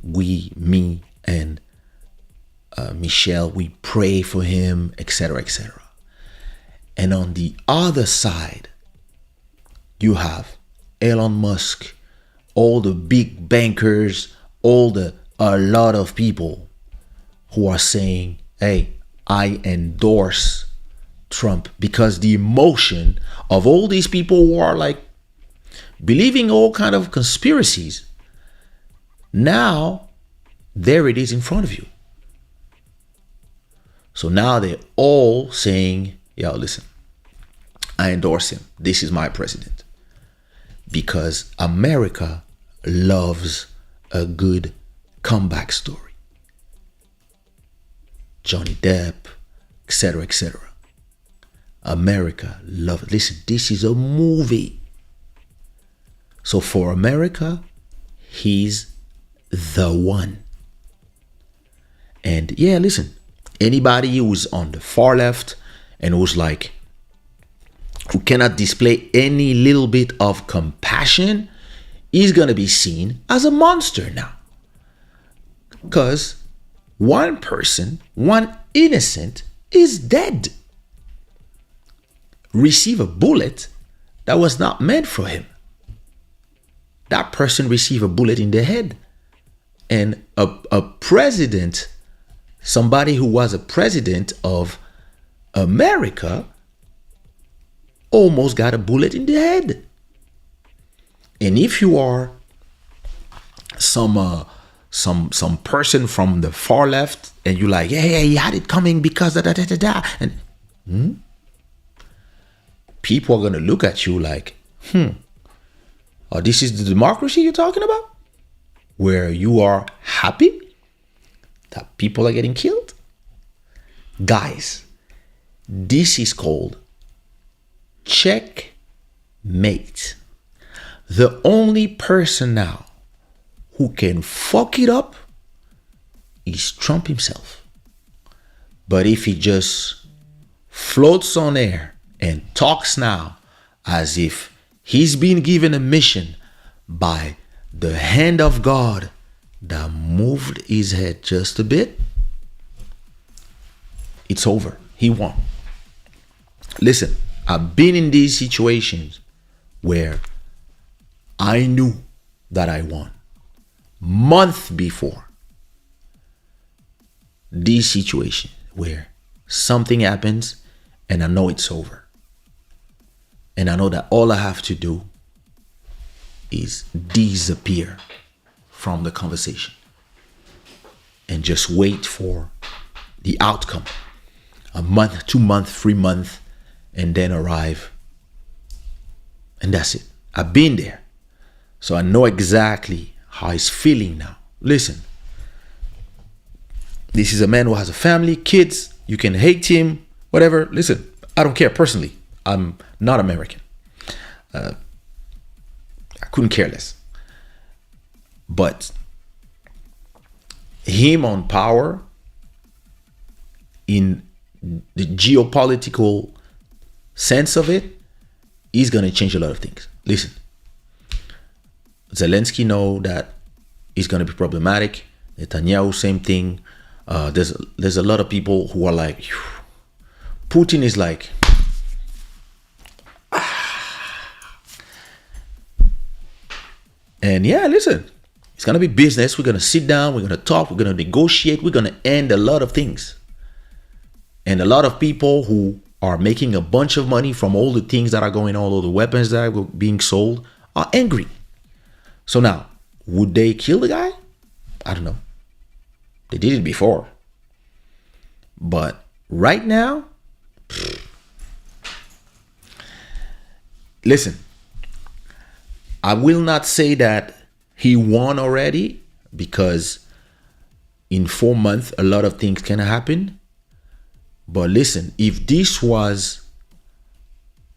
me and Michelle, we pray for him, etc., etc. And on the other side, you have Elon Musk, all the big bankers, a lot of people who are saying, hey, I endorse Trump, because the emotion of all these people who are like believing all kind of conspiracies, now there it is in front of you. So now they're all saying, yo, listen, I endorse him. This is my president. Because America loves a good comeback story. Johnny Depp, etc., etc. America loves it. Listen, this is a movie. So for America, he's the one. And yeah, listen, anybody who's on the far left and who's like, who cannot display any little bit of compassion is going to be seen as a monster now. Because one person, one innocent, is dead. Receive a bullet that was not meant for him. That person received a bullet in the head. And a president, somebody who was a president of America, almost got a bullet in the head. And if you are some person from the far left and you're like, yeah, he had it coming because and people are going to look at you like, oh, this is the democracy you're talking about? Where you are happy that people are getting killed? Guys, this is called checkmate. The only person now who can fuck it up is Trump himself. But if he just floats on air and talks now as if he's been given a mission by the hand of God that moved his head just a bit, it's over. He won. Listen, I've been in these situations where I knew that I won. Month before. These situations where something happens and I know it's over. And I know that all I have to do is disappear from the conversation and just wait for the outcome. A month, 2 months, 3 months, and then arrive. And that's it. I've been there. So I know exactly how he's feeling now. Listen, this is a man who has a family, kids. You can hate him, whatever. Listen, I don't care personally. I'm not American. I couldn't care less. But him on power in the geopolitical sense of it is going to change a lot of things. Listen, Zelensky know that it's going to be problematic. Netanyahu, same thing. There's a lot of people who are like, phew. Putin is like, and yeah, listen, it's going to be business. We're going to sit down. We're going to talk. We're going to negotiate. We're going to end a lot of things. And a lot of people who are making a bunch of money from all the things that are going on, all the weapons that are being sold, are angry. So now, would they kill the guy? I don't know. They did it before. But right now, listen, I will not say that he won already, because in 4 months, a lot of things can happen. But listen, if this was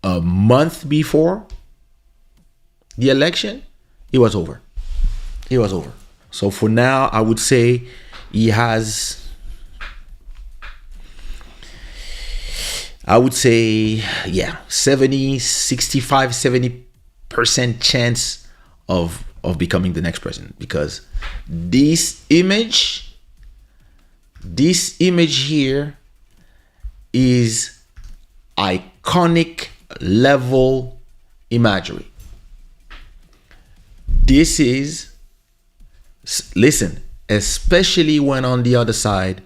a month before the election, it was over. It was over. So for now, I would say he has, I would say, yeah, 70% chance of becoming the next president, because this image here is iconic level imagery. This is, listen, especially when on the other side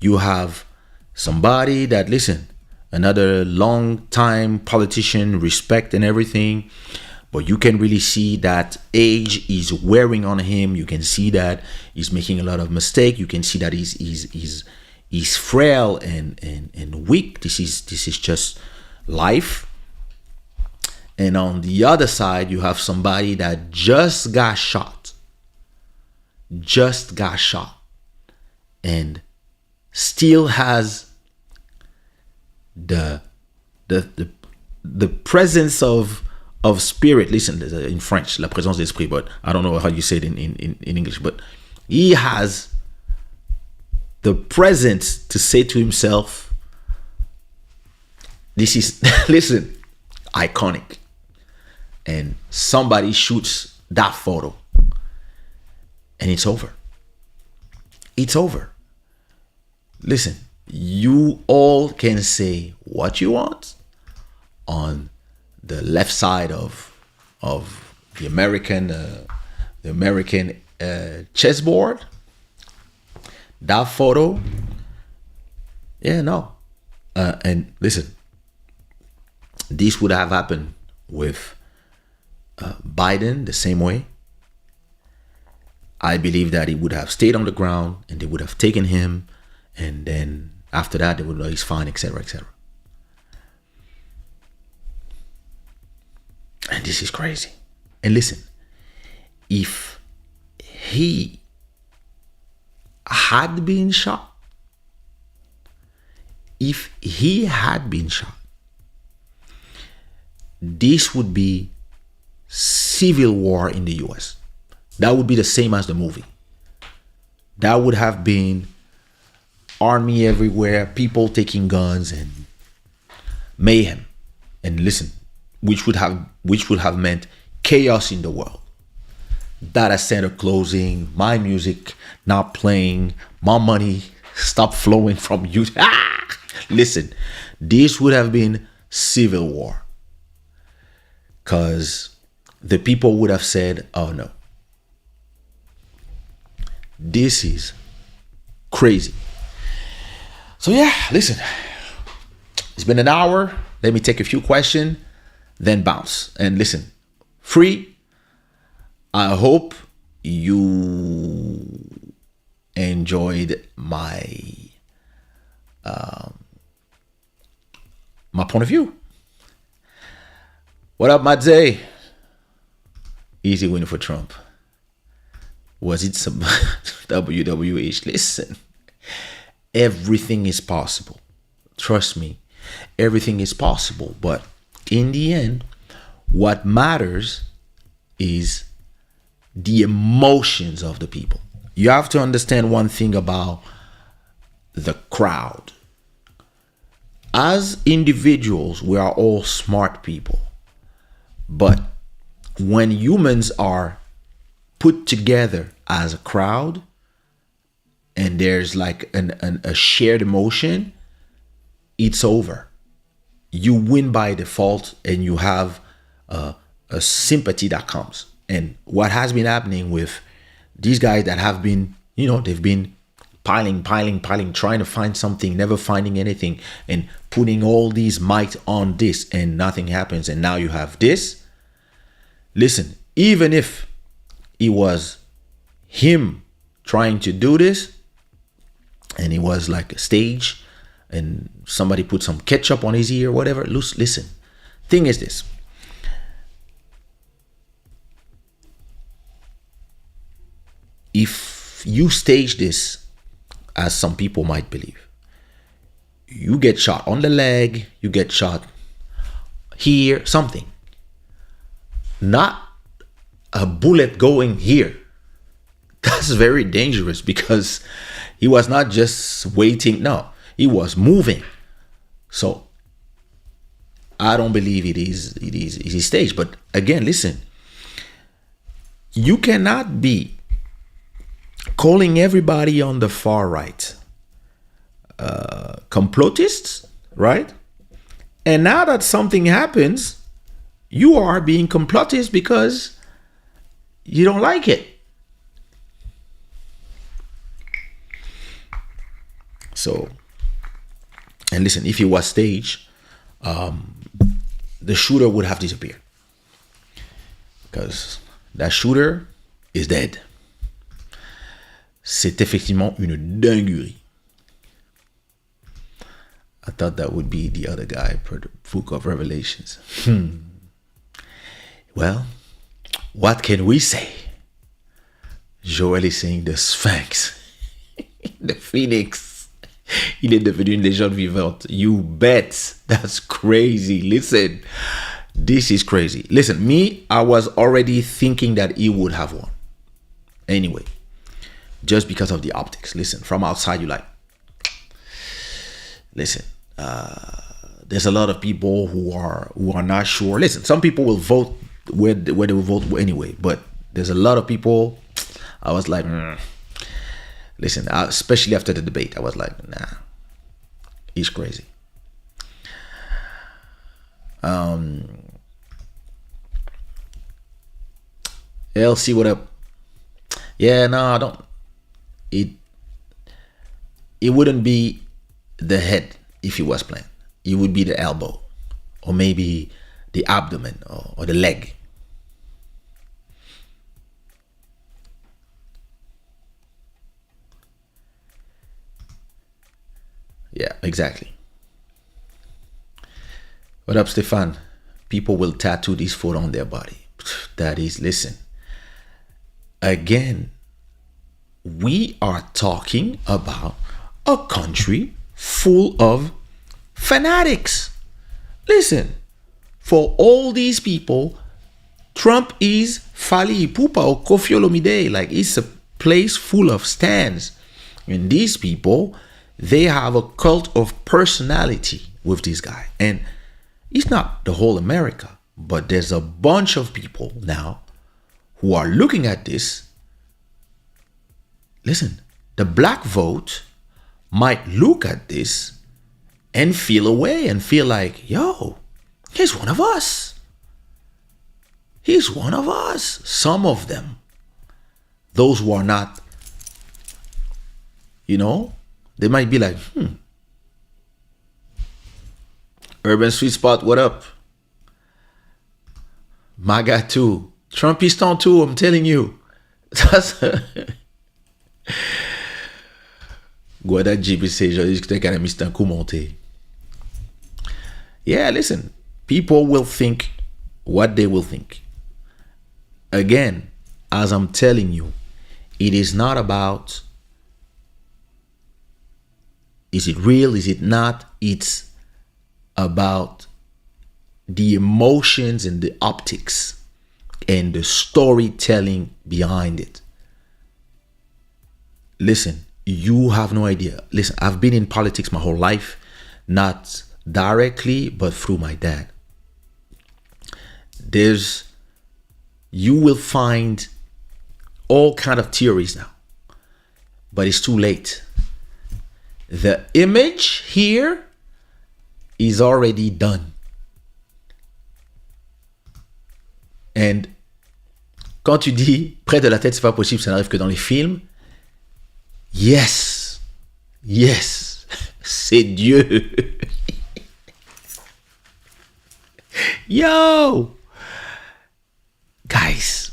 you have somebody that, listen, another long time politician, respect and everything, but you can really see that age is wearing on him. You can see that he's making a lot of mistakes. You can see that he's frail and weak. This is just life. And on the other side, you have somebody that just got shot, and still has the presence of spirit. Listen, in French, la présence d'esprit, but I don't know how you say it in English. But he has the presence to say to himself, this is, listen, iconic. And somebody shoots that photo, and it's over. It's over. Listen, you all can say what you want on the left side of the American chessboard. That photo, yeah, no. And listen, this would have happened with Biden the same way. I believe that he would have stayed on the ground and they would have taken him, and then after that they would know he's fine, etc., etc. And this is crazy. And listen, if he had been shot, this would be civil war in the US. That would be the same as the movie. That would have been army everywhere, people taking guns and mayhem. And listen, which would have meant chaos in the world. Data center closing, my music not playing, my money stop flowing from you. Listen, this would have been civil war. Because the people would have said, oh no, this is crazy. So yeah, listen, it's been an hour. Let me take a few questions, then bounce. And listen, free. I hope you enjoyed my point of view. What up, Madze? Easy win for Trump. Was it some WWH? Listen, everything is possible. Trust me, everything is possible. But in the end, what matters is the emotions of the people. You have to understand one thing about the crowd. As individuals, we are all smart people. But when humans are put together as a crowd and there's like a shared emotion, it's over. You win by default and you have a sympathy that comes. And what has been happening with these guys that have been, they've been piling, trying to find something, never finding anything, and putting all these might on this and nothing happens. And now you have this. Listen, even if it was him trying to do this and it was like a stage and somebody put some ketchup on his ear, whatever, listen, thing is this. If you stage this, as some people might believe, you get shot on the leg, you get shot here, something. Not a bullet going here. That's very dangerous because he was not just waiting. No, he was moving. So I don't believe it is staged. But again, listen, you cannot be calling everybody on the far right complotists, right? And now that something happens, you are being complotist because you don't like it. So, and listen, if it was staged, the shooter would have disappeared because that shooter is dead. C'est effectivement une dinguerie. I thought that would be the other guy per the book of Revelations. Well, what can we say? Joël is saying the Sphinx, the Phoenix, il est devenu une légende vivante. You bet. That's crazy. Listen, this is crazy. Listen, me, I was already thinking that he would have won. Anyway, just because of the optics. Listen, from outside, you like, listen, there's a lot of people who are not sure. Listen, some people will vote where they will vote anyway, but there's a lot of people. I was like, listen, especially after the debate, I was like, nah, he's crazy. LC, what up? Yeah, no, I don't. It wouldn't be the head if he was playing. It would be the elbow, or maybe the abdomen, or the leg. Yeah, exactly. What up, Stefan? People will tattoo this photo on their body. That is, listen. Again, we are talking about a country full of fanatics. Listen, for all these people, Trump is Fali Ipupa or Kofi Olomide. Like, it's a place full of stands. And these people, they have a cult of personality with this guy. And it's not the whole America, but there's a bunch of people now who are looking at this. Listen, the black vote might look at this and feel away and feel like, yo, he's one of us. He's one of us. Some of them, those who are not, they might be like, Urban Sweet Spot, what up? MAGA too. Trumpistan too, I'm telling you. Guarda GBC, já disse que tem cara mistan kumonte. Yeah, listen. People will think what they will think. Again, as I'm telling you, it is not about is it real, is it not? It's about the emotions and the optics and the storytelling behind it. Listen, you have no idea. Listen, I've been in politics my whole life, not directly, but through my dad. You will find all kind of theories now. But it's too late. The image here is already done. And quand tu dis près de la tête, c'est pas possible, ça n'arrive que dans les films. Yes, c'est Dieu. Yo, guys,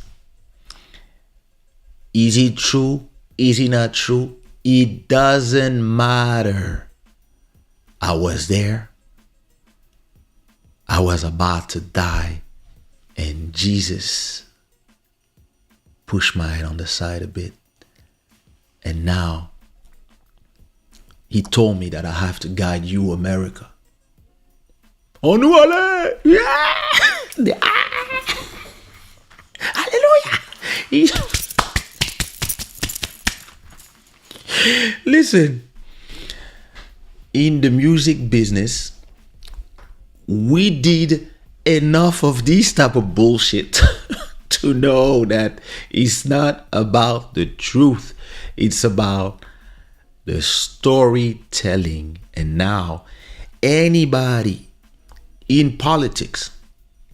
is it true? Is it not true? It doesn't matter. I was there. I was about to die, and Jesus pushed my head on the side a bit. And now he told me that I have to guide you, America. On nous allait! Yeah! Hallelujah! Listen, in the music business, we did enough of this type of bullshit to know that it's not about the truth. It's about the storytelling. And now anybody in politics,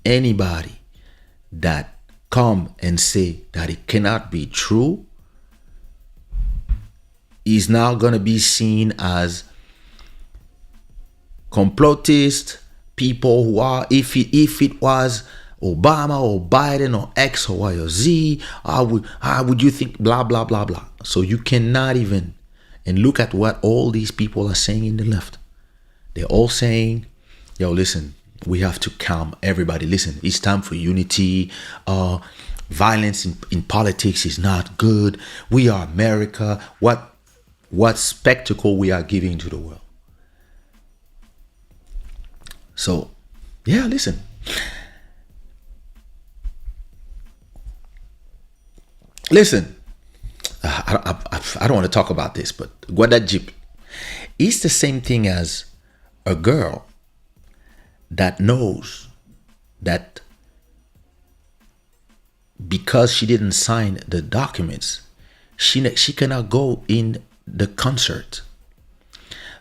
anybody that come and say that it cannot be true is now going to be seen as complotist people who are, if it was Obama or Biden or X or Y or Z, how would you think, blah, blah, blah, blah. So you cannot even, and look at what all these people are saying in the left. They're all saying, yo, listen, we have to calm everybody. Listen, it's time for unity. Violence in politics is not good. We are America. What spectacle we are giving to the world. So, yeah, listen. Listen, I don't want to talk about this, but Guadajip is the same thing as a girl that knows that because she didn't sign the documents, she cannot go in the concert,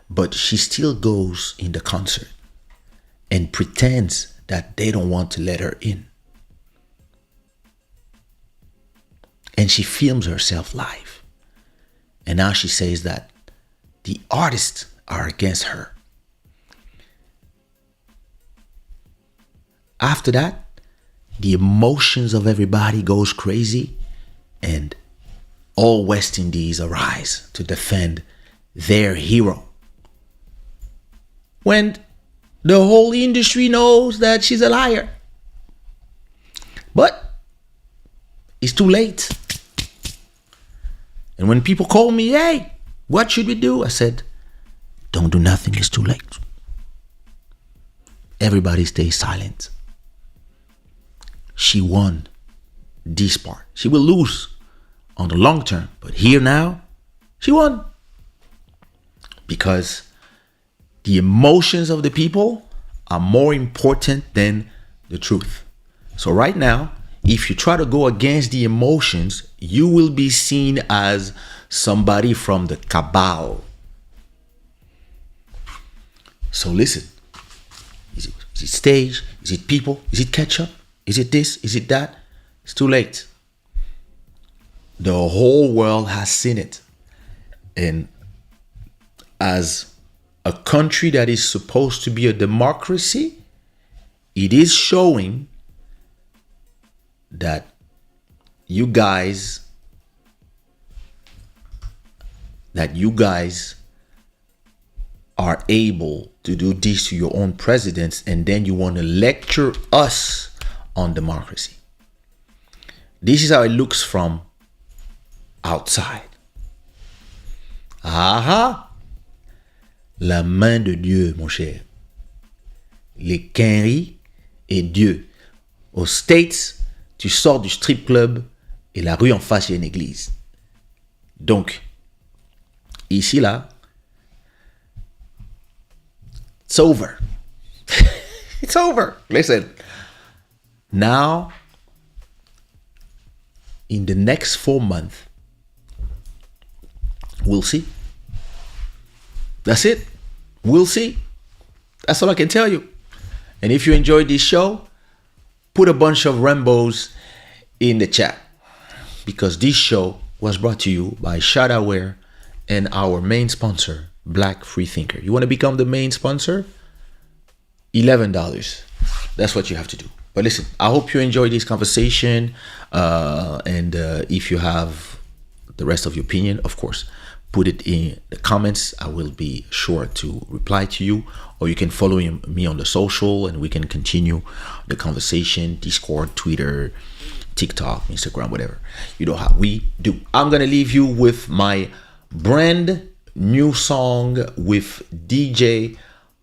but she still goes in the concert and pretends that they don't want to let her in. And she films herself live. And now she says that the artists are against her. After that, the emotions of everybody goes crazy, and all West Indies arise to defend their hero. When the whole industry knows that she's a liar. But it's too late. And when people call me, hey, what should we do? I said, don't do nothing, it's too late. Everybody stay silent. She won this part. She will lose on the long term. But here now, she won. Because the emotions of the people are more important than the truth. So right now, if you try to go against the emotions, you will be seen as somebody from the cabal. So listen, is it stage? Is it people? Is it ketchup? Is it this? Is it that? It's too late. The whole world has seen it. And as a country that is supposed to be a democracy, it is showing that you guys are able to do this to your own presidents, and then you want to lecture us on democracy. This is how it looks from outside. Aha! La main de Dieu, mon cher. Les quinries et Dieu. Aux States, tu sors du strip club et la rue en face, il y a une église. Donc, ici, là, it's over. It's over. Listen. Now, in the next 4 months, we'll see. That's it. We'll see. That's all I can tell you. And if you enjoyed this show, put a bunch of rainbows in the chat, because this show was brought to you by Shada and our main sponsor, Black Freethinker. You want to become the main sponsor? $11. That's what you have to do. But listen, I hope you enjoyed this conversation. And if you have the rest of your opinion, of course, put it in the comments. I will be sure to reply to you. Or you can follow me on the social and we can continue the conversation. Discord, Twitter, TikTok, Instagram, whatever. You know how we do. I'm going to leave you with my brand new song with DJ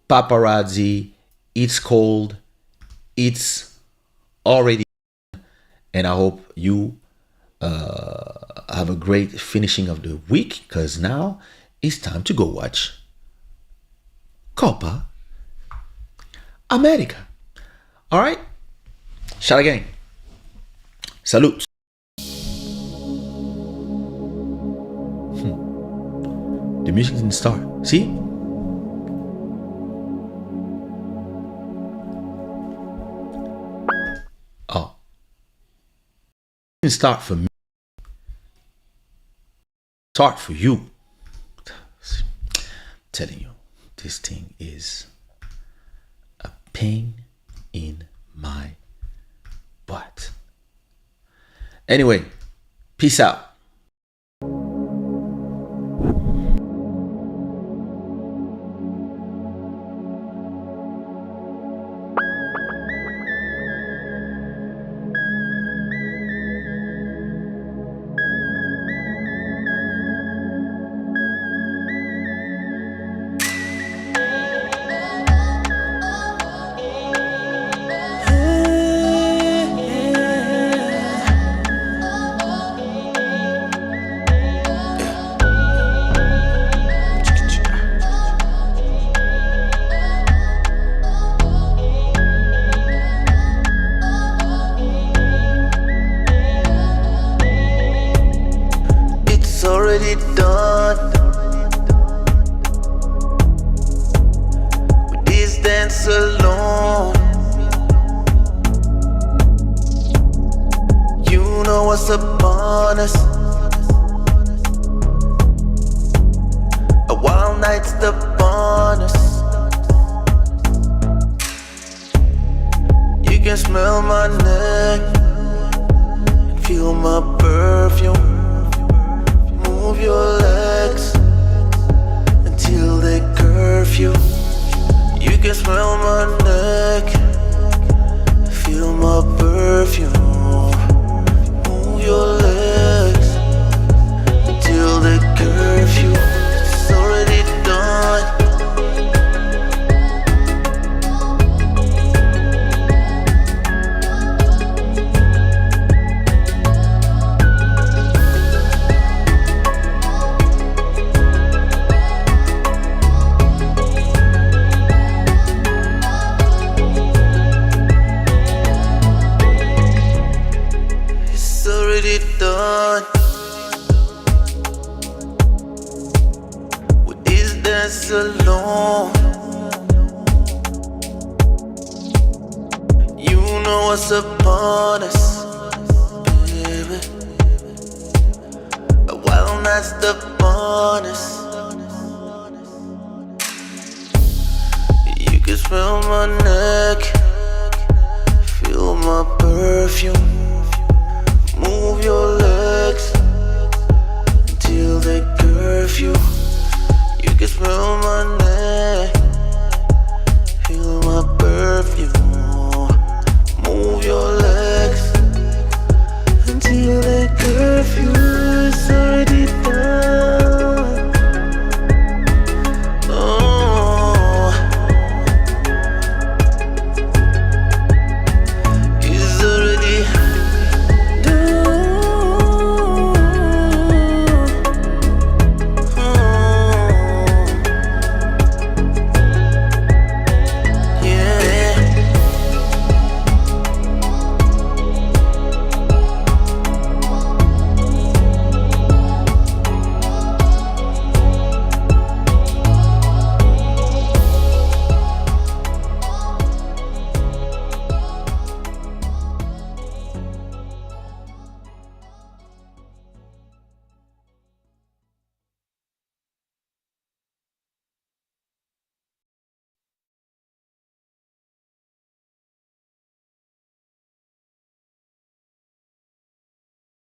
Paparazzi. It's called It's Already. And I hope you have a great finishing of the week, because now it's time to go watch Copa America. All right? Shada gang. Salute. The music didn't start. See? Oh. It didn't start for me. Start for you. I'm telling you, this thing is a pain in my butt. Anyway, peace out. Already done with this dance alone. You know what's upon us. A wild night's upon us. You can smell my neck and feel my perfume. Move your legs until they curfew. You can smell my neck, feel my perfume. Move your legs until they curfew. It's already done. Done with this dance alone. You know what's upon us, baby. A wild night's upon us. You can smell my neck, feel my perfume.